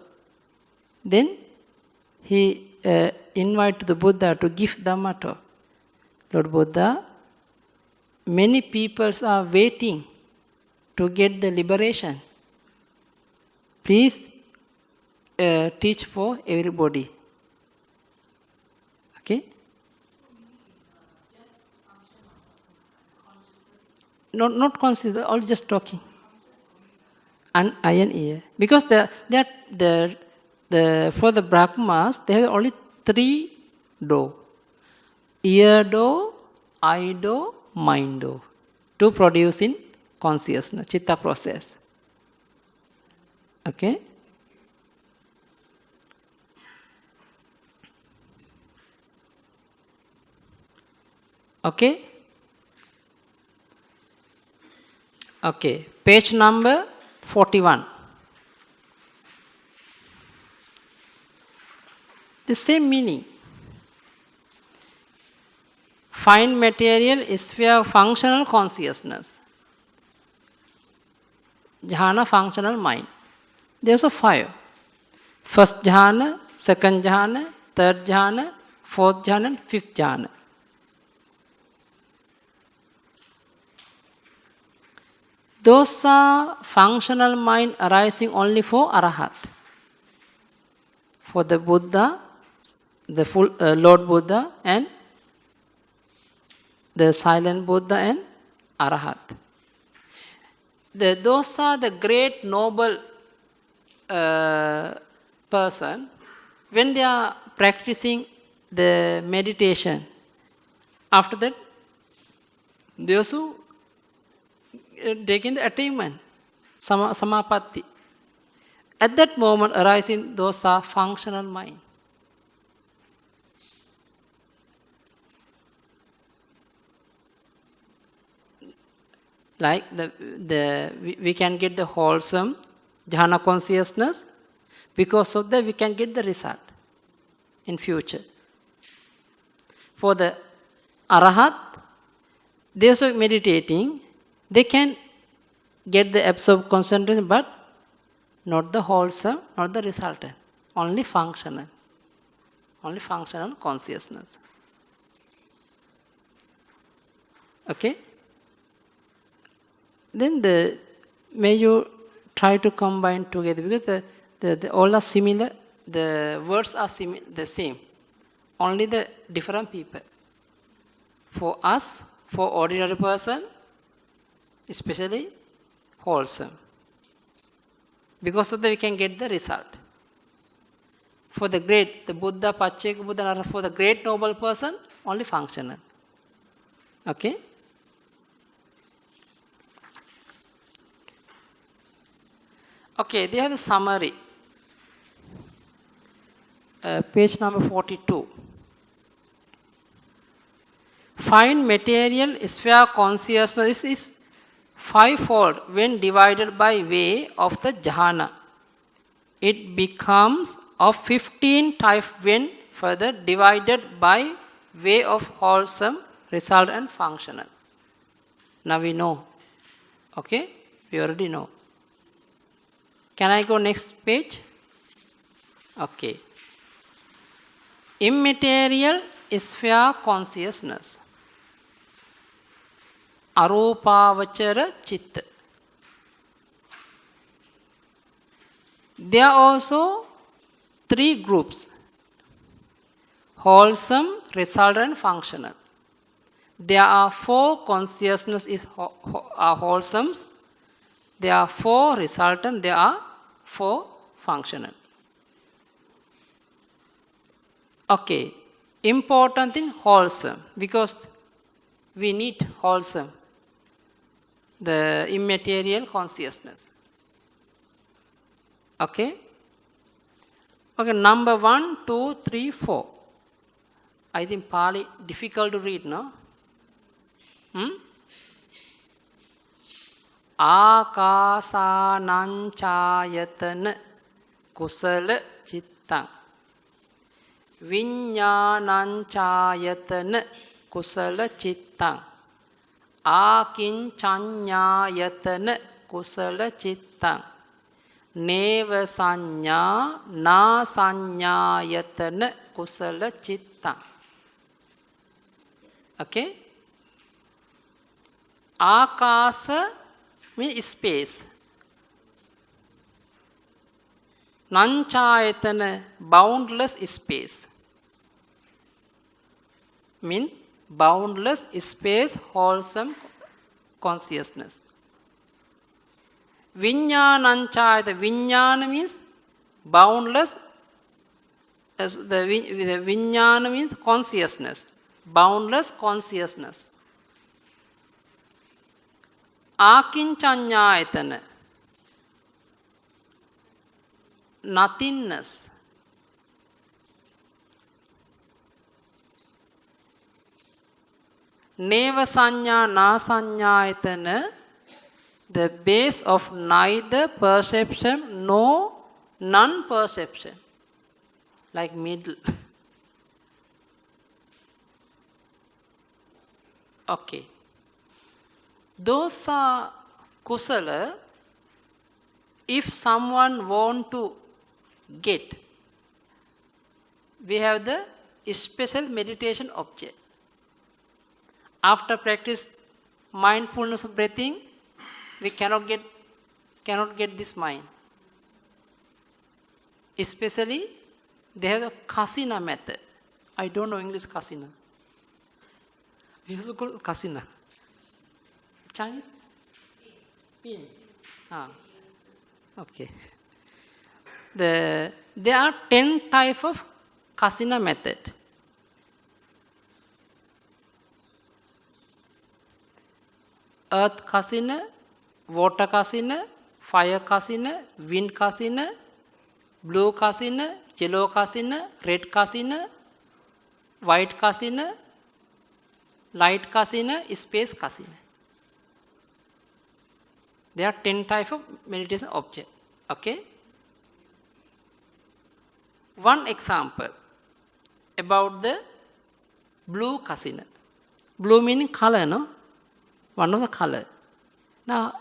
then he invite the Buddha to give Dhamma talk. Lord Buddha, many peoples are waiting to get the liberation. Please teach for everybody. Okay? Not conscious, all just talking. And eye and ear. Because for the Brahmas, they have only 3 do. Ear do, eye do, mind do. To produce in consciousness, chitta process. Okay? Okay? Okay. Page number 41. The same meaning. Fine material is sphere functional consciousness. Jhana, functional mind. There's a 5. First jhana, second jhana, third jhana, fourth jhana, fifth jhana. Those are functional mind arising only for Arahat. For the Buddha, the full Lord Buddha, and the silent Buddha and Arahat. Those are the great noble person. When they are practicing the meditation, after that, they also taking the attainment, samapatti. At that moment arising, those are functional mind. Like we can get the wholesome jhana consciousness. Because of that, we can get the result in future. For the Arahat, they also meditating. They can get the absorbed concentration, but not the wholesome, not the resultant. Only functional. Only functional consciousness. Okay? Then may you try to combine together, because the all are similar, the words are the same. Only the different people. For us, for ordinary person, especially wholesome. Because of that, we can get the result. For the great, the Buddha, Pacceka Buddha, for the great noble person, only functional. Okay? Okay, they have the summary. Page number 42. Fine material sphere consciousness is fivefold when divided by way of the jhana. It becomes of 15 types when further divided by way of wholesome, result and functional. Now we know. Okay? We already know. Can I go next page? Okay. Immaterial sphere consciousness. Arupavachara chitta. There are also three groups: wholesome, result and functional. There are four consciousness are wholesome. There are four resultant. There are four functional. Okay, important thing wholesome, because we need wholesome, the immaterial consciousness. Okay. Okay, number 1, 2, 3, 4. I think Pali difficult to read, no? Akasananchayatana kusala chittang. Viññānañcāyatana kusala chittang. Ākiñcaññāyatana kusala chittang. Neva saññā na saññāyatana kusala chittang. Okay? Akasa means space. Nanchayatana, boundless space. Mean boundless space, wholesome consciousness. Viññānañcāyatana, viññāna means boundless, as the viññāna means consciousness, boundless consciousness. Ākiñcaññāyatana, nothingness. Neva saññā na saññāyatana, the base of neither perception nor non-perception, like middle. Okay. Those are kusala if someone want to get. We have the special meditation object. After practice mindfulness of breathing, we cannot get this mind. Especially, they have the kasina method. I don't know English kasina. We also call kasina. Chinese? Pin. Ah. Okay. There are 10 types of kasina method. Earth kasina, water kasina, fire kasina, wind kasina, blue kasina, yellow kasina, red kasina, white kasina, light kasina, space kasina. There are 10 types of meditation object. Okay? One example about the blue kasina. Blue meaning color, no? One of the color. Now,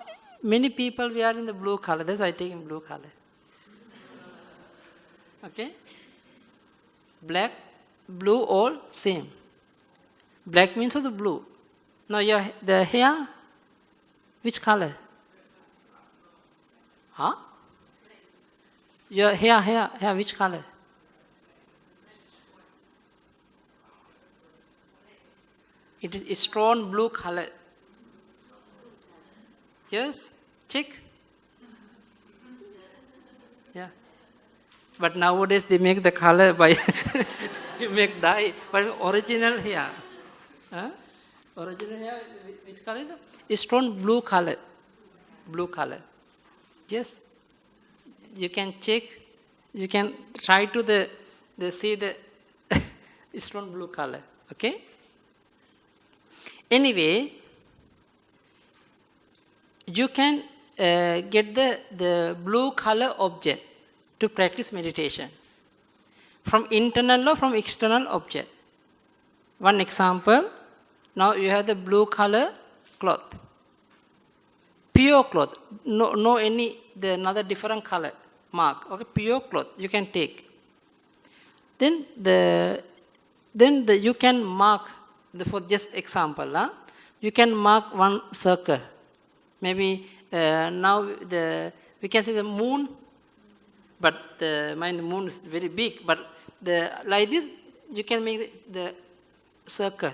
many people we are in the blue color. That's why I take in blue color. Okay? Black, blue, all same. Black means of the blue. Now, the hair, which color? Huh? Your hair, which color? It is strong blue color. Yes? Check? Yeah. But nowadays they make the color by, you make dye, but original hair. Huh? Original hair, which color is it? It's strong blue color. Blue color. Yes? You can check, you can try to see the strong blue color. Okay? Anyway, you can get the blue color object to practice meditation from internal or from external object. One example, now you have the blue color cloth. Pure cloth, no any another different color mark. Okay, pure cloth you can take. Then you can mark for just example. You can mark one circle. Maybe now we can see the moon, but the moon is very big. But like this, you can make the circle.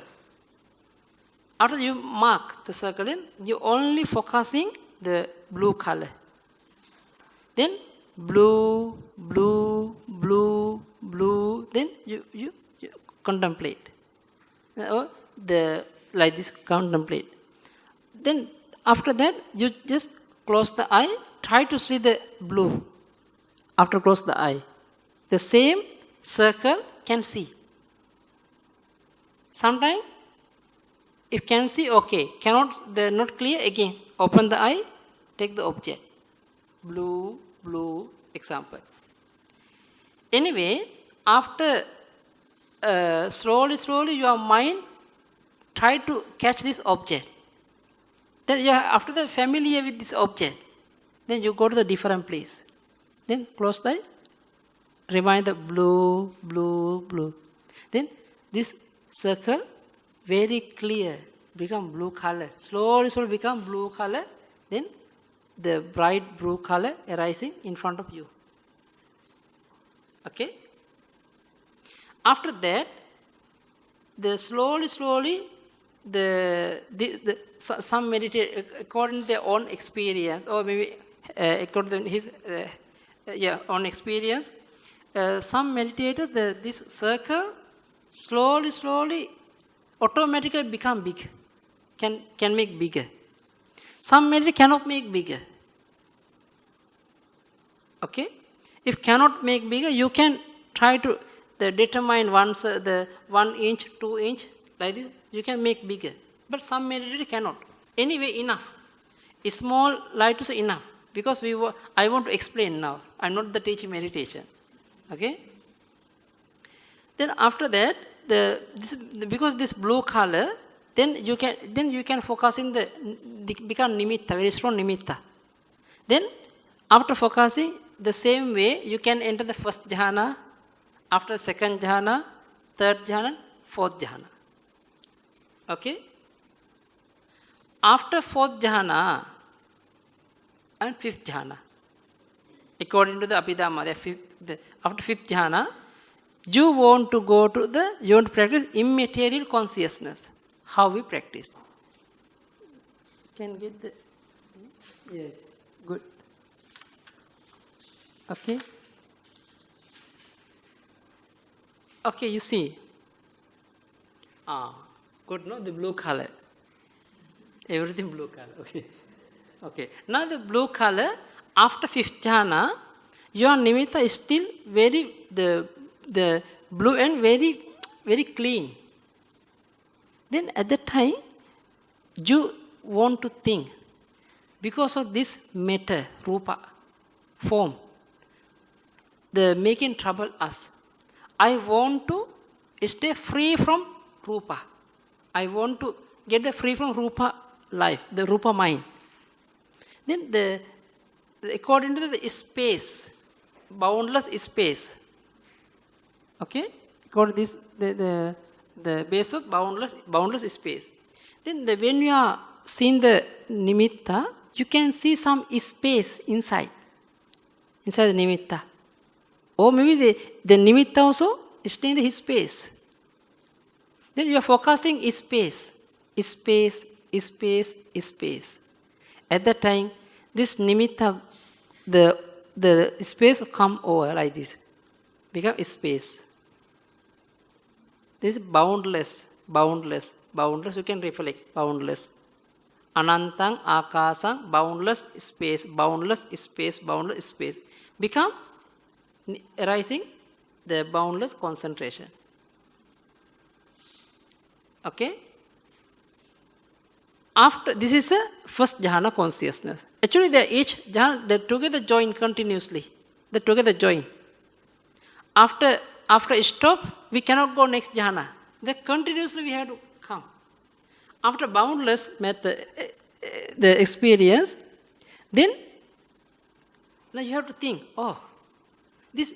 After you mark the circle, then you only focusing the blue color. Then blue, blue, blue, blue. Then you contemplate. Or like this contemplate. Then after that, you just close the eye. Try to see the blue. After close the eye, the same circle can see. Sometimes, if can see, okay. Cannot, they're not clear, again, open the eye, take the object. Blue, blue, example. Anyway, after slowly your mind try to catch this object. Then after that familiar with this object, then you go to the different place. Then close the eye, remind the blue, blue, blue. Then this circle very clear, become blue color. Slowly become blue color. Then the bright blue color arising in front of you. Okay? After that, slowly, some meditate according to their own experience, or maybe according to his own experience. Some meditators, this circle slowly, automatically become big, can make bigger. Some meditators cannot make bigger. Okay? If cannot make bigger, you can try to determine once the 1 inch, 2 inch, like this, you can make bigger. But some meditators cannot. Anyway, enough. Small light is enough. Because I want to explain now. I'm not the teaching meditation. Okay? Then after that, because this blue color, then you can focus in become nimitta, very strong nimitta. Then after focusing, the same way you can enter the first jhana, after second jhana, third jhana, fourth jhana. Okay? After fourth jhana and fifth jhana, according to the Abhidhamma, after fifth jhana, you want to practice immaterial consciousness. How we practice? Can get the, yes, good. Okay. Okay, you see. Good, no? The blue color. Everything blue color. Okay. Okay. Now the blue color, after fifth jhana, your nimitta is still very, the blue and very, very clean. Then at that time, you want to think, because of this matter, rupa, form, the making trouble us. I want to stay free from rupa. I want to get the free from rupa life, the rupa mind. Then according to the space, boundless space. Okay? According to this, the base of boundless space. Then when you are seeing the nimitta, you can see some space inside the nimitta. Or maybe the nimitta also stay in his space. Then you are focusing space. At that time, this nimitta, the space come over like this, become space. This is boundless. You can reflect, boundless. Anantang, akasang, boundless space. Become arising the boundless concentration. Okay? After, this is a first jhana consciousness. Actually, each jhana, they together join continuously. They together join. After stop, we cannot go next jhana. then continuously we have to come. After boundless method, the experience, then now you have to think, oh, this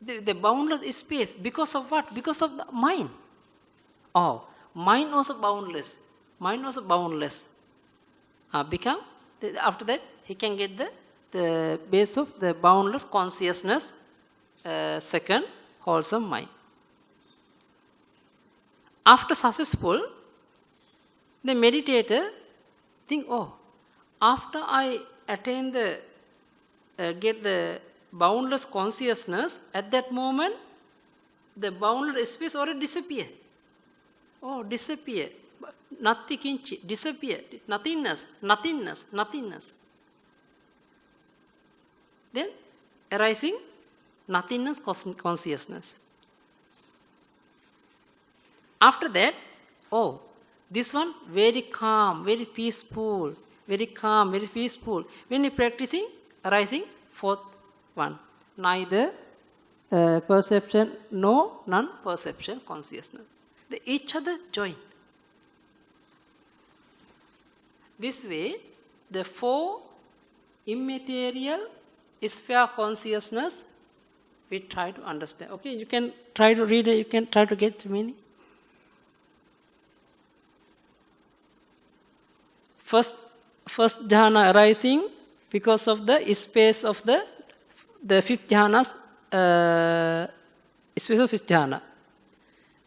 the boundless space, because of what? Because of the mind. Oh, mind also boundless. Mind also boundless. After that, he can get the base of the boundless consciousness, second, wholesome mind. After successful, the meditator think, oh, after I attain get the boundless consciousness, at that moment, the boundless space already disappear. Oh, disappear. Nothing kinchi, disappear. Nothingness, nothingness, nothingness. Then arising nothingness consciousness. After that, oh, this one very calm, very peaceful, very calm, very peaceful. When you practicing, arising fourth one, neither perception, no non-perception consciousness. They each other join. This way, the four immaterial sphere consciousness, we try to understand. Okay, you can try to read it, you can try to get the meaning. First jhana arising because of the space of the fifth jhana's space of fifth jhana.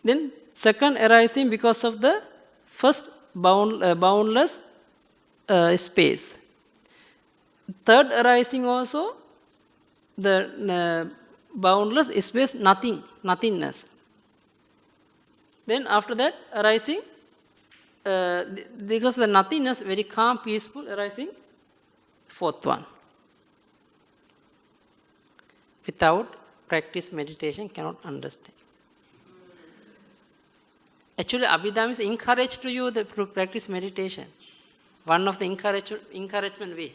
Then second arising because of the first boundless space. Third arising also the boundless space, nothingness. Then after that arising, because the nothingness, very calm, peaceful, arising, fourth one. Without practice meditation, cannot understand. Actually, Abhidhamma is encouraged to you to practice meditation. One of the encouragement way.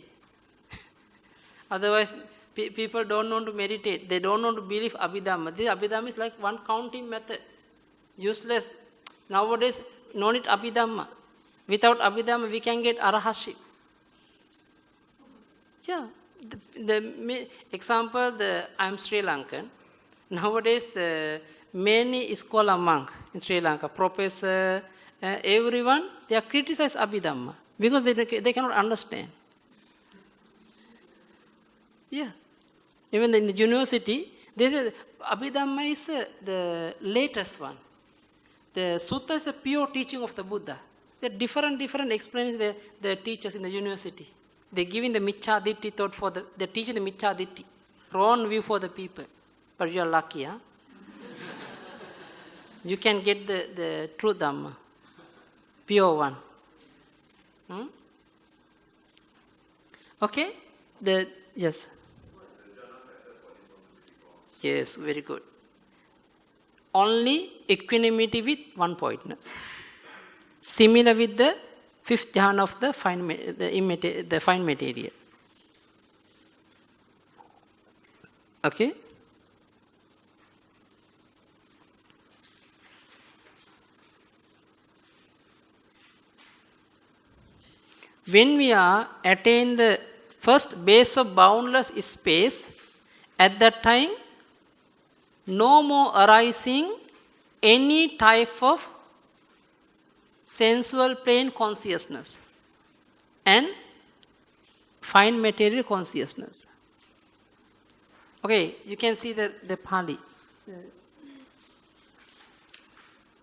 Otherwise, people don't want to meditate. They don't want to believe Abhidhamma. This Abhidhamma is like one counting method. Useless. Nowadays, no need Abhidhamma. Without Abhidhamma, we can get Arahatship. Yeah. The example, I am Sri Lankan. Nowadays, the many scholar monk in Sri Lanka, professor, everyone, they are criticize Abhidhamma because they cannot understand. Yeah. Even in the university, they say Abhidhamma is the latest one. The Sutta is a pure teaching of the Buddha. There are different explanations the teachers in the university. They're giving the Miccha Ditti thought for they're teaching the Miccha Ditti. Wrong view for the people. But you are lucky, huh? You can get the true Dhamma. Pure one. Okay? Yes. Yes, very good. Only equanimity with one pointness. Similar with the fifth jhana of the fine material. Okay? When we are attain the first base of boundless space, at that time, no more arising any type of sensual plane consciousness and fine material consciousness. Okay, you can see the Pali.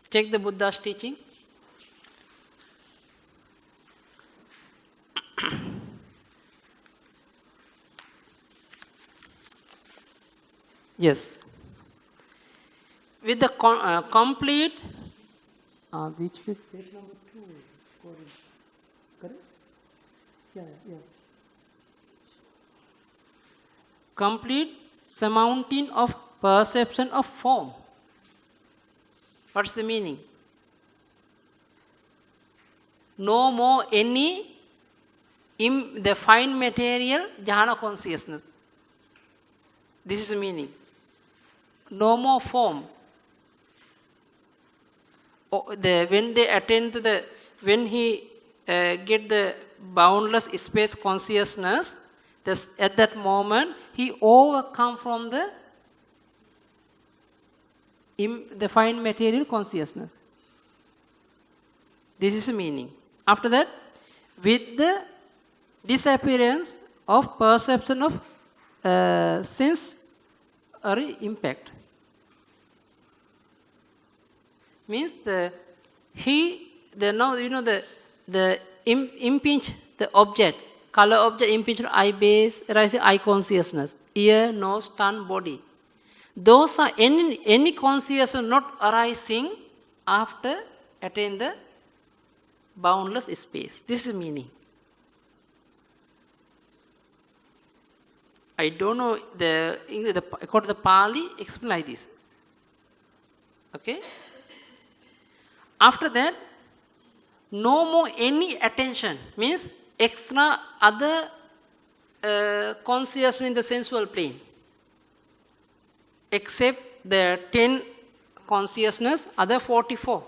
Check the Buddha's teaching. Yes. With the complete, which page number 2? Correct? Yeah. Complete surmounting of perception of form. What's the meaning? No more any the fine material jhana consciousness. This is the meaning. No more form. when they attain to the, when he get the boundless space consciousness, at that moment he overcome from the fine material consciousness. This is the meaning. After that, with the disappearance of perception of sensory impact, means impinge the object, color object impinge eye base, arising eye consciousness, ear, nose, tongue, body. Those are any consciousness not arising after attain the boundless space. This is the meaning. I don't know according to the Pali, explain like this. Okay. After that, no more any attention, means extra other consciousness in the sensual plane, except the 10 consciousness, other 44.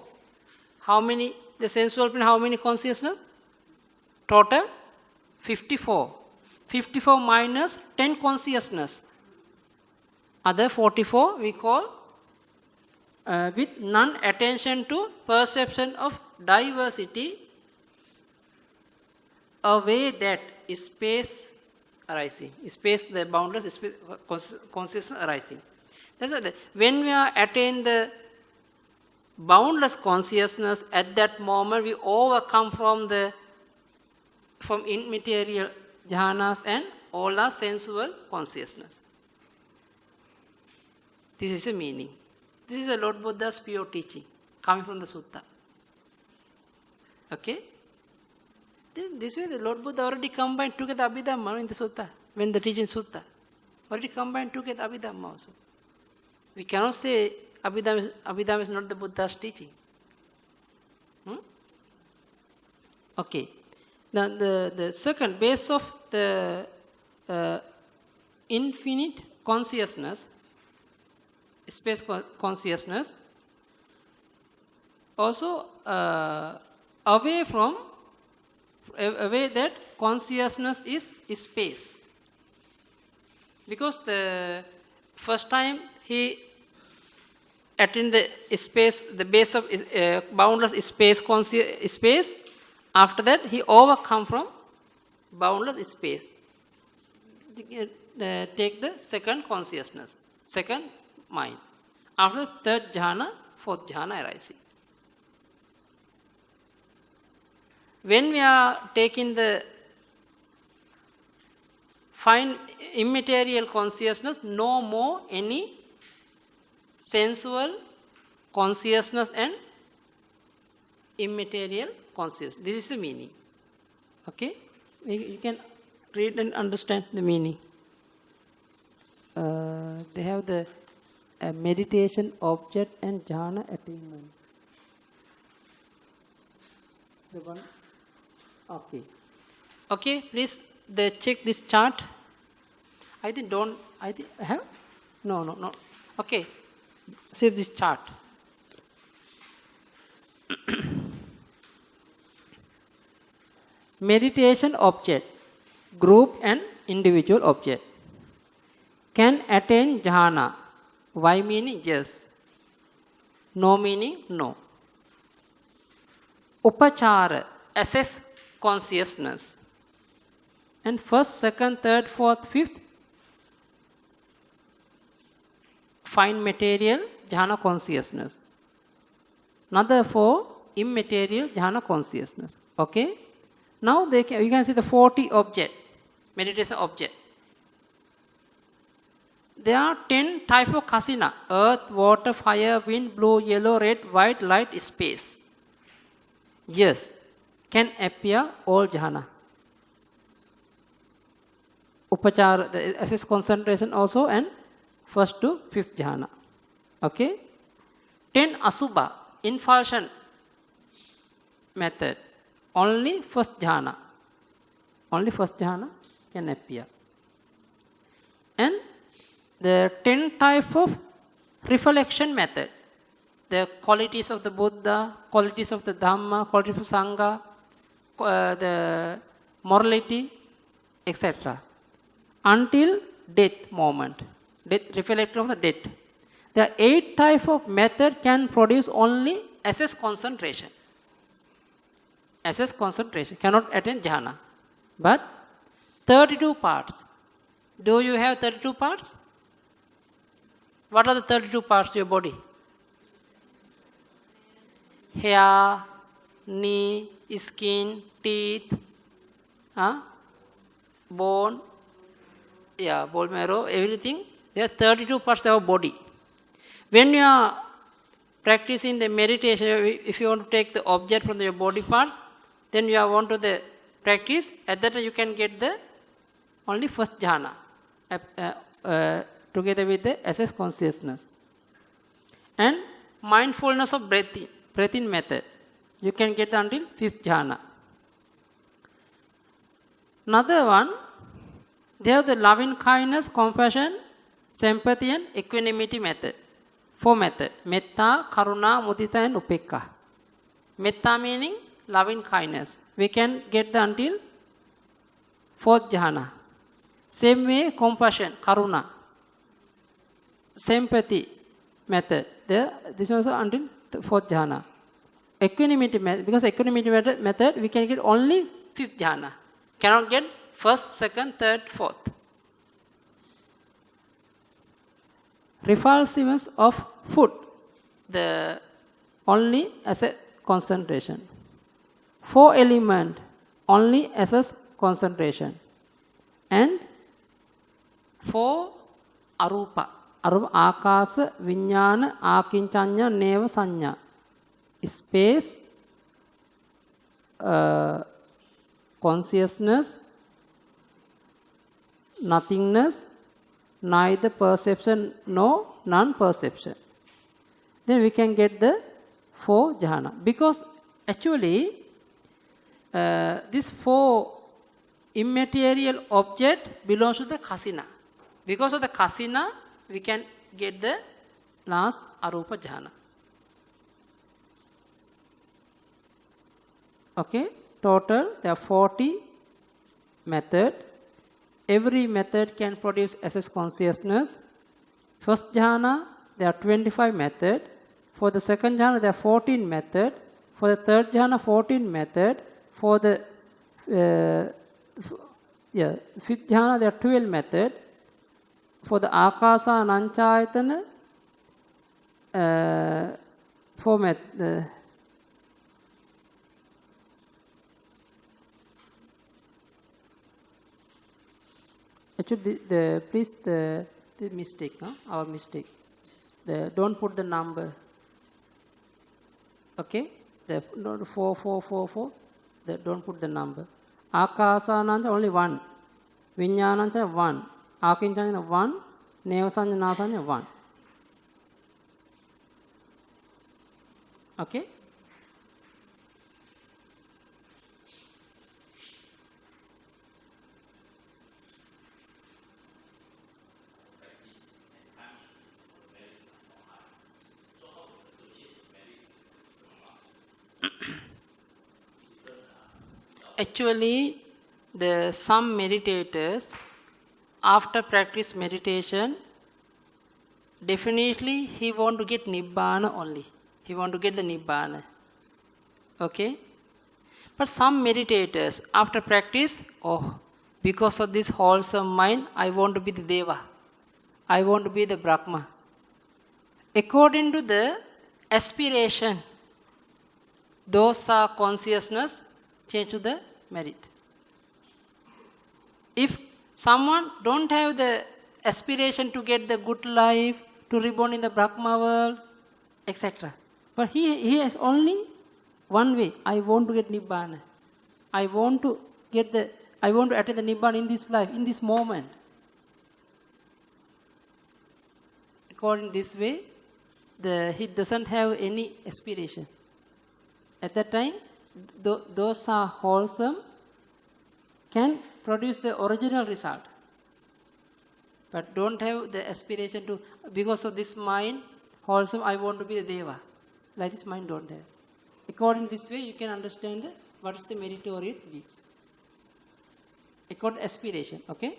How many, the sensual plane, how many consciousness? Total 54. 54 minus 10 consciousness. Other 44 we call with non-attention to perception of diversity, a way that space arising, space, the boundless space consciousness arising. That's why when we are attain the boundless consciousness, at that moment we overcome from immaterial jhanas and all our sensual consciousness. This is the meaning. This is the Lord Buddha's pure teaching, coming from the sutta. Okay? This way the Lord Buddha already combined together Abhidhamma in the sutta, when the teaching sutta. Already combined together Abhidhamma also. We cannot say Abhidhamma is not the Buddha's teaching. Okay. Now the second base of the infinite consciousness, space consciousness, also away that consciousness is space. Because the first time he attained the space, the base of boundless space, space, after that he overcome from boundless space. Take the second consciousness, second mind. After third jhana, fourth jhana arising. When we are taking the fine immaterial consciousness, no more any sensual consciousness and immaterial consciousness. This is the meaning. Okay? You can read and understand the meaning. They have the meditation object and jhana attainment. The one. Okay. Okay, please check this chart. I think I have? No. Okay. See this chart. Meditation object, group and individual object. Can attain jhana. Why meaning yes. No meaning no. Upachara, assess consciousness. And first, second, third, fourth, fifth, fine material jhana consciousness. Another four, immaterial jhana consciousness. Okay? Now you can see the 40 object, meditation object. There are 10 types of kasina: earth, water, fire, wind, blue, yellow, red, white, light, space. Yes, can appear all jhana. Upachara, the assess concentration also, and first to fifth jhana. Okay? 10 asubha, infalsion method. Only first jhana. Only first jhana can appear. And the 10 type of reflection method. the qualities of the Buddha, qualities of the Dhamma, qualities of Sangha, the morality, etc. Until death moment, death, reflection of the death. The 8 type of method can produce only SS concentration. SS concentration cannot attain jhana. But 32 parts. Do you have 32 parts? What are the 32 parts of your body? Hair, knee, skin, teeth, bone, bone marrow, everything. There are 32 parts of our body. When you are practicing the meditation, if you want to take the object from your body parts, then you are want to the practice. At that time you can get the only first jhana together with the SS consciousness. And mindfulness of breathing method. You can get until 5th jhana. Another one, they have the loving kindness, compassion, sympathy and equanimity method. 4 method. Metta, Karuna, Mudita and Upekka. Metta meaning loving kindness. We can get the until 4th jhana. Same way, compassion, Karuna. Sympathy method. This also until 4th jhana. Equanimity method, because equanimity method we can get only 5th jhana. Cannot get 1st, 2nd, 3rd, 4th. Repulsiveness of food, the only as a concentration. 4 element, only as a concentration. And 4 arupa. Arupa, akasa, vinyana, akinchanya, neva, sanya. Space, consciousness, nothingness, neither perception nor non-perception. Then we can get the 4 jhana. Because actually, this 4 immaterial object belongs to the kasina. Because of the kasina, we can get the last arupa jhana. Okay, total there are 40 method. Every method can produce SS consciousness. First jhana, there are 25 method. For the second jhana, there are 14 method. For the third jhana, 14 method. For the 5th jhana, there are 12 method. For the akasa nanchayatana, 4 method. Actually, please the mistake, our mistake. Don't put the number. Okay, the 4, 4, 4, 4. Don't put the number. Akasananta only 1. Vinyananta 1. Akinchana 1. Nevasanya nasanya 1. Okay. Actually, some meditators, after practice meditation, definitely he want to get Nibbana only. He want to get the Nibbana. Okay? But some meditators, after practice, because of this wholesome mind, I want to be the Deva. I want to be the Brahma. According to the aspiration, dosa consciousness change to the merit. If someone don't have the aspiration to get the good life, to reborn in the Brahma world, etc. But he has only one way. I want to get Nibbana. I want to attain the Nibbana in this life, in this moment. According to this way, he doesn't have any aspiration. At that time, those are wholesome, can produce the original result. But don't have the aspiration to, because of this mind, wholesome, I want to be the Deva. like this mind don't have. According to this way, you can understand what is the meritorious deeds. According to aspiration, okay?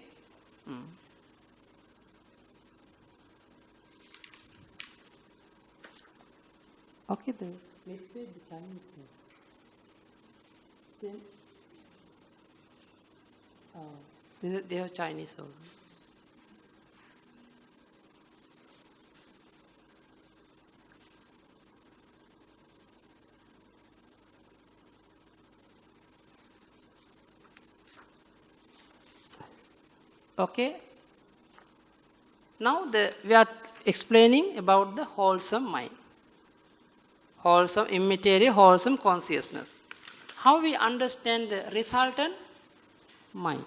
Okay, the next page, the Chinese name. Same. They have Chinese also. Okay. Now we are explaining about the wholesome mind. Wholesome, immaterial, wholesome consciousness. How we understand the resultant mind.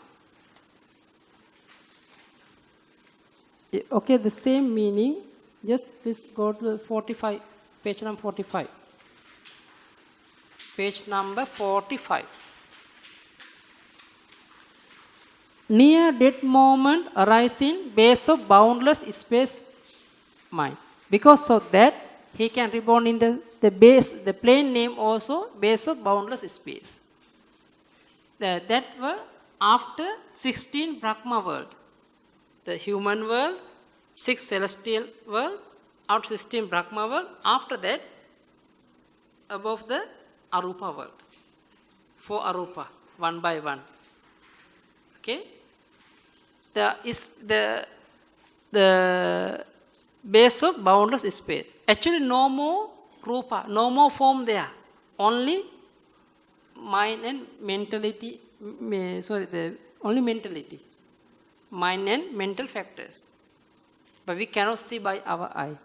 Okay, the same meaning. Just please go to 45, page number 45. Page number 45. Near death moment arising base of boundless space mind. Because of that, he can reborn in the base, the plane name also, base of boundless space. That were after 16 Brahma world. The human world, 6 celestial world, out 16 Brahma world. After that, above the Arupa world. 4 Arupa, one by one. Okay? The base of boundless space. Actually, no more rupa, no more form there. Only mind and mentality. Only mentality. Mind and mental factors. But we cannot see by our eye.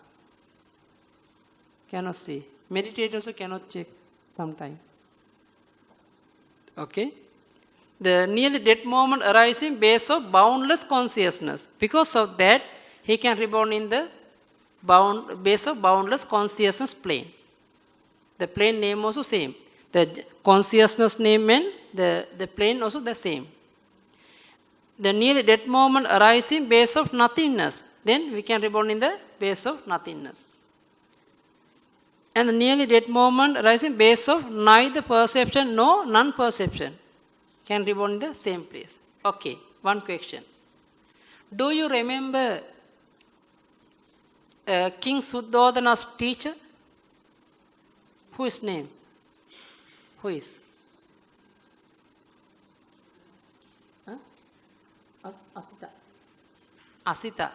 Cannot see. Meditators also cannot check sometime. Okay? The near the death moment arising base of boundless consciousness. Because of that, he can reborn in the base of boundless consciousness plane. The plane name also same. The consciousness name and the plane also the same. The near the death moment arising base of nothingness. Then we can reborn in the base of nothingness. And the near the death moment arising base of neither perception nor non-perception. Can reborn in the same place. Okay, one question. Do you remember King Suddhodana's teacher? Who is name? Who is? Asita. Asita.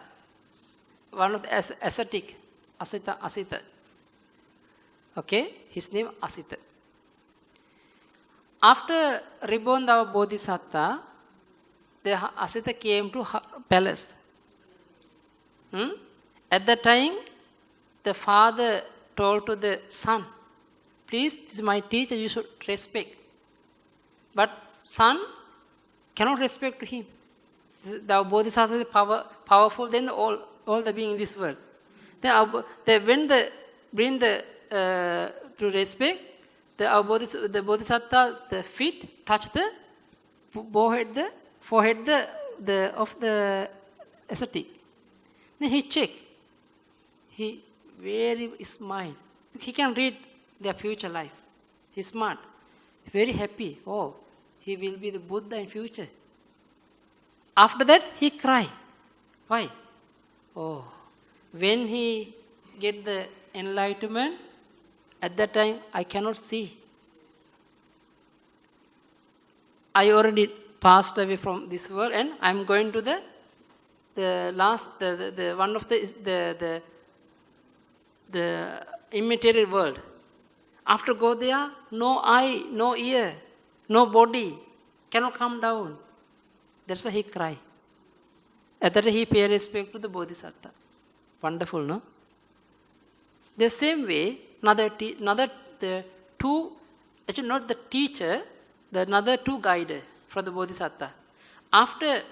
One of the ascetic. Asita. Okay, his name Asita. After reborn our Bodhisattva, the Asita came to her palace. At that time, the father told to the son, please, this is my teacher, you should respect. But son cannot respect to him. The Bodhisattva is powerful than all the being in this world. Then when they bring the to respect, the Bodhisattva, the feet touch the forehead of the ascetic. Then he check. He very smile. He can read their future life. He's smart. Very happy. Oh, he will be the Buddha in future. After that, he cry. Why? Oh, when he get the enlightenment, at that time, I cannot see. I already passed away from this world, and I'm going to the last, the one of the immaterial world. After go there, no eye, no ear, no body, cannot come down. That's why he cry. At that he pay respect to the Bodhisattva. Wonderful, no? The same way, the two, actually not the teacher, another two guide for the Bodhisattva. After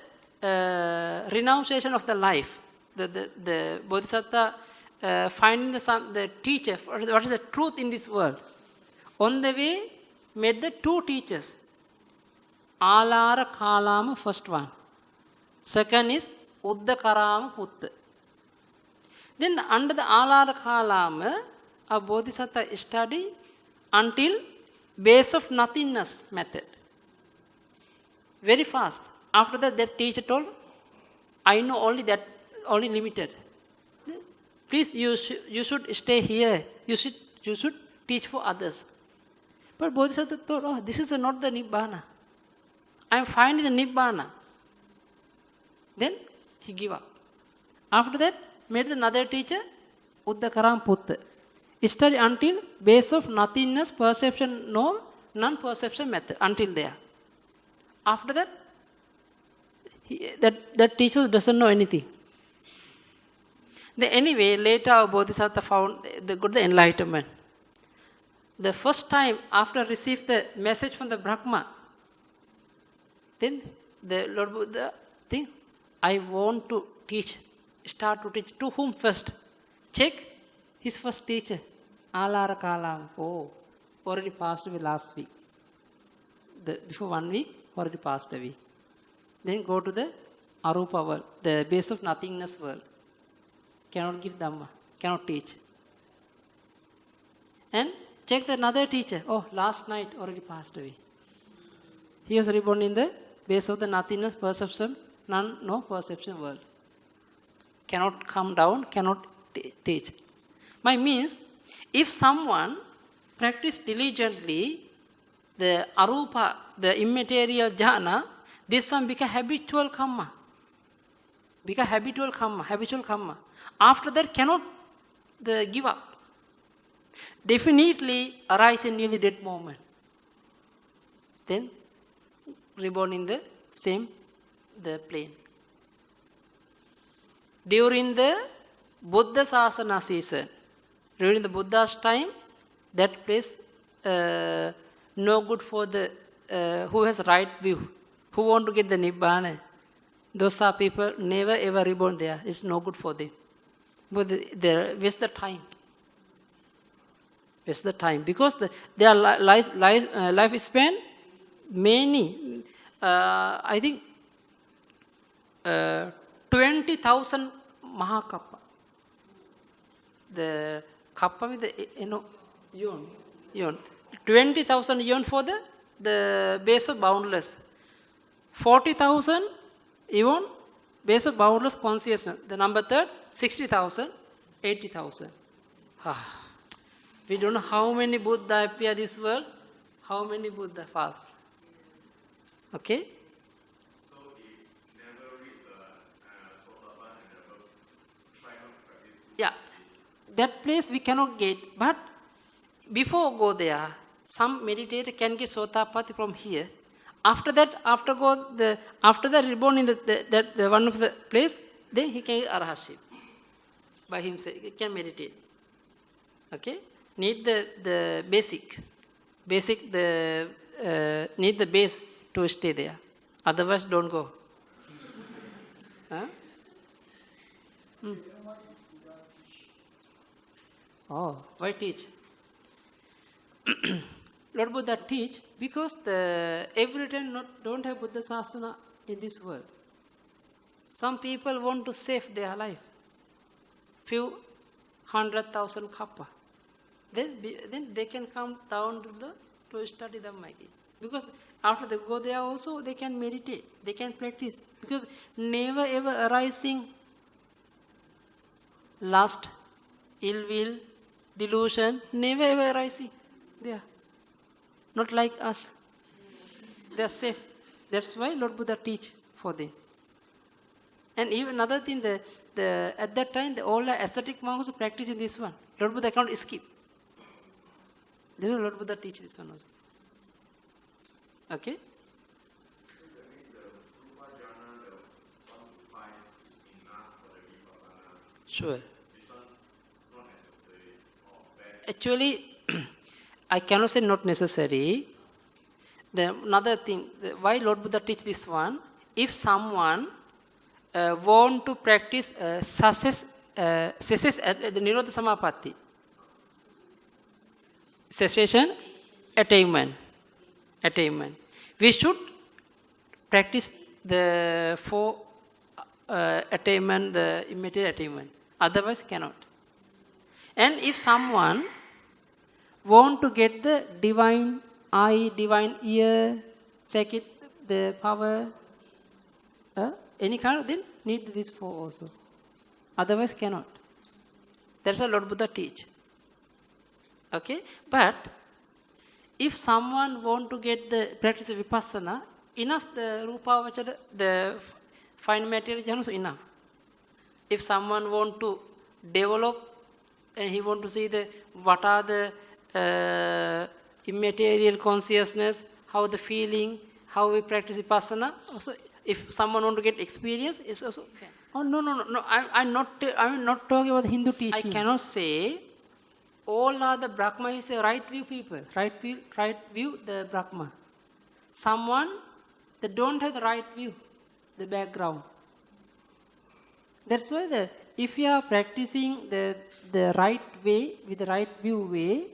renunciation of the life, the Bodhisattva finding the teacher, what is the truth in this world. On the way, met the two teachers. Alara Kalama, first one. Second is Uddakarama Putta. Then under the Alara Kalama, a Bodhisattva study until base of nothingness method. Very fast. After that, that teacher told, I know only that, only limited. Please, you should stay here. You should teach for others. But Bodhisattva thought, oh, this is not the Nibbana. I am finding the Nibbana. Then he gave up. After that, made another teacher, Uddakaram Putta. Study until base of nothingness, perception, no, non-perception method, until there. After that, that teacher doesn't know anything. Anyway, later Bodhisattva found got the enlightenment. The first time after received the message from the Brahma, then the Lord Buddha think, I want to teach, start to teach. To whom first? Check his first teacher. Alara Kalam. Oh, already passed away last week. Before 1 week, already passed away. Then go to the Arupa world, the base of nothingness world. Cannot give Dhamma, cannot teach. And check the another teacher. Oh, last night already passed away. He was reborn in the base of the nothingness, perception, no perception world. Cannot come down, cannot teach. My means, if someone practice diligently the arupa, the immaterial jhana, this one become habitual karma. Become habitual karma. After that, cannot give up. Definitely arise in nearly dead moment. Then reborn in the same the plane. During the Buddha Sasana season, during the Buddha's time, that place no good for the who has right view, who want to get the Nibbana. Those are people never ever reborn there. It's no good for them. But they waste the time. Waste the time because their life span many. I think 20,000 Mahakappa. The kappa with the yon. 20,000 yon for the base of boundless. 40,000 even base of boundless consciousness. The number third, 60,000, 80,000. We don't know how many Buddha appear this world, how many Buddha fast. Okay? So it never reached the Sotapan and above, try not to practice. Yeah. That place we cannot get, but before go there, some meditator can get Sotapati from here. After that, after that reborn in the one of the place, then he can get Arhatship by himself. He can meditate. Okay? Need the basic need the base to stay there. Otherwise, don't go. Huh? Oh, why teach? Lord Buddha teach because every time don't have Buddha Sasana in this world. Some people want to save their life. Few 100,000 kappa. Then they can come down to study Dhammaki. Because after they go there also, they can meditate, they can practice. Because never ever arising lust, ill will, delusion, never ever arising there. Not like us. They are safe. That's why Lord Buddha teach for them. And even another thing, at that time, all the ascetic monks also practice in this one. Lord Buddha cannot skip. This is Lord Buddha teach this one also. Okay? So that means the Rupa Jhana, the 1 to 5 is enough for the Vipassana. Sure. This one not necessary or best. Actually, I cannot say not necessary. Another thing, why Lord Buddha teach this one? If someone want to practice success at the Nirodha Samapatti, cessation, attainment. We should practice the 4 attainment, the immediate attainment. Otherwise, cannot. And if someone want to get the divine eye, divine ear, second, the power, any kind of, then need these four also. Otherwise cannot. That's what Lord Buddha teach. Okay? But if someone want to get the practice of vipassana, enough the rupa vachara, the fine material jhana, so enough. If someone want to develop and he want to see the what are the immaterial consciousness, how the feeling, how we practice vipassana, also if someone want to get experience, it's also okay. Oh no. I'm not talking about Hindu teaching. I cannot say all are the Brahma is the right view people. Right view the Brahma. Someone they don't have the right view, the background. That's why if you are practicing the right way, with the right view way,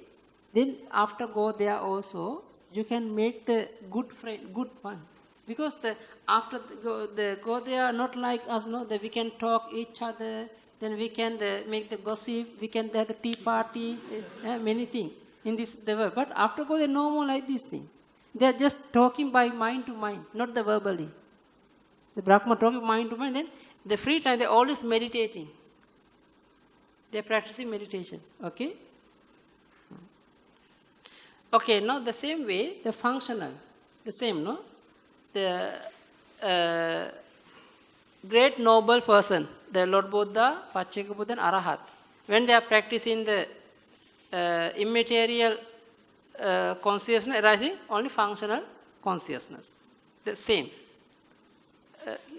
then after go there also, you can make the good friend, good one. Because after go there, not like us, no, that we can talk each other, then we can make the gossip, we can have the tea party, many things in this the world. But after go, they no more like this thing. They are just talking by mind to mind, not the verbally. The Brahma talking mind to mind, then the free time, they're always meditating. They're practicing meditation. Okay? Okay, now the same way, the functional, the same, no? The great noble person, the Lord Buddha, Pacceka Buddha and Arahat, when they are practicing the immaterial consciousness arising, only functional consciousness. The same.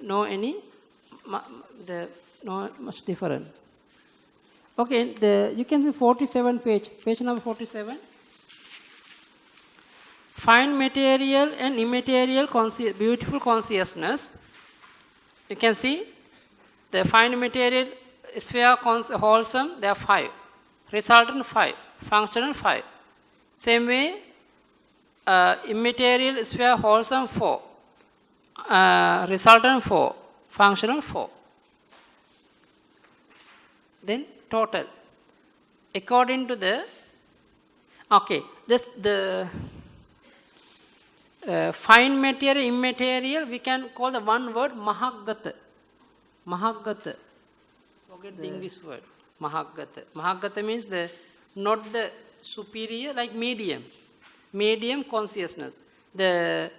No much different. Okay, you can see 47 page number 47. Fine material and immaterial beautiful consciousness. You can see the fine material sphere wholesome, there are 5. Resultant 5. Functional 5. Same way, immaterial sphere wholesome 4. Resultant 4. Functional 4. Then total. According to the fine material, immaterial, we can call the one word Mahagata. Mahagata. Forget the English word. Mahagata. Mahagata means not the superior, like medium. Medium consciousness. The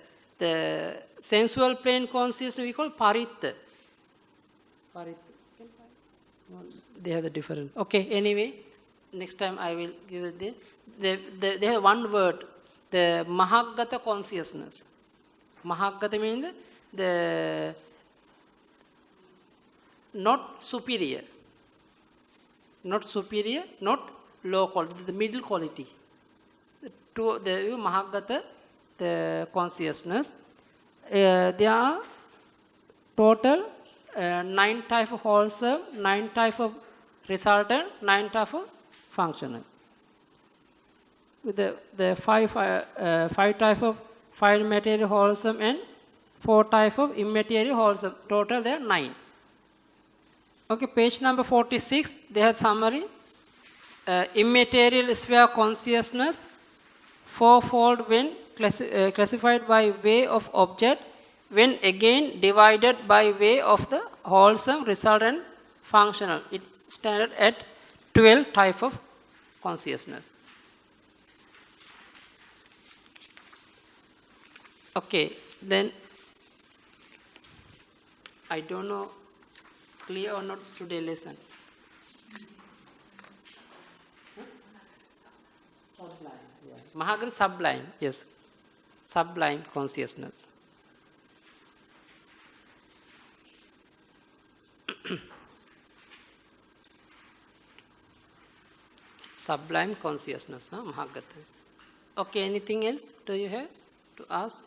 sensual plane consciousness we call Paritta. They have the different. Okay, anyway, next time I will give it. They have one word. The Mahagata consciousness. Mahagata means the not superior, not low quality, the middle quality. The Mahagata, the consciousness. There are total 9 types of wholesome, 9 types of resultant, 9 types of functional. With the 5 types of fine material wholesome and 4 types of immaterial wholesome. Total there are 9. Okay, page number 46, they have summary. Immaterial sphere consciousness, fourfold when classified by way of object, when again divided by way of the wholesome, resultant, functional. It stands at 12 types of consciousness. Okay, then I don't know clear or not today lesson. Sublime. Yeah. Mahagata sublime, yes. Sublime consciousness. Sublime consciousness, Mahagata. Okay, anything else do you have to ask?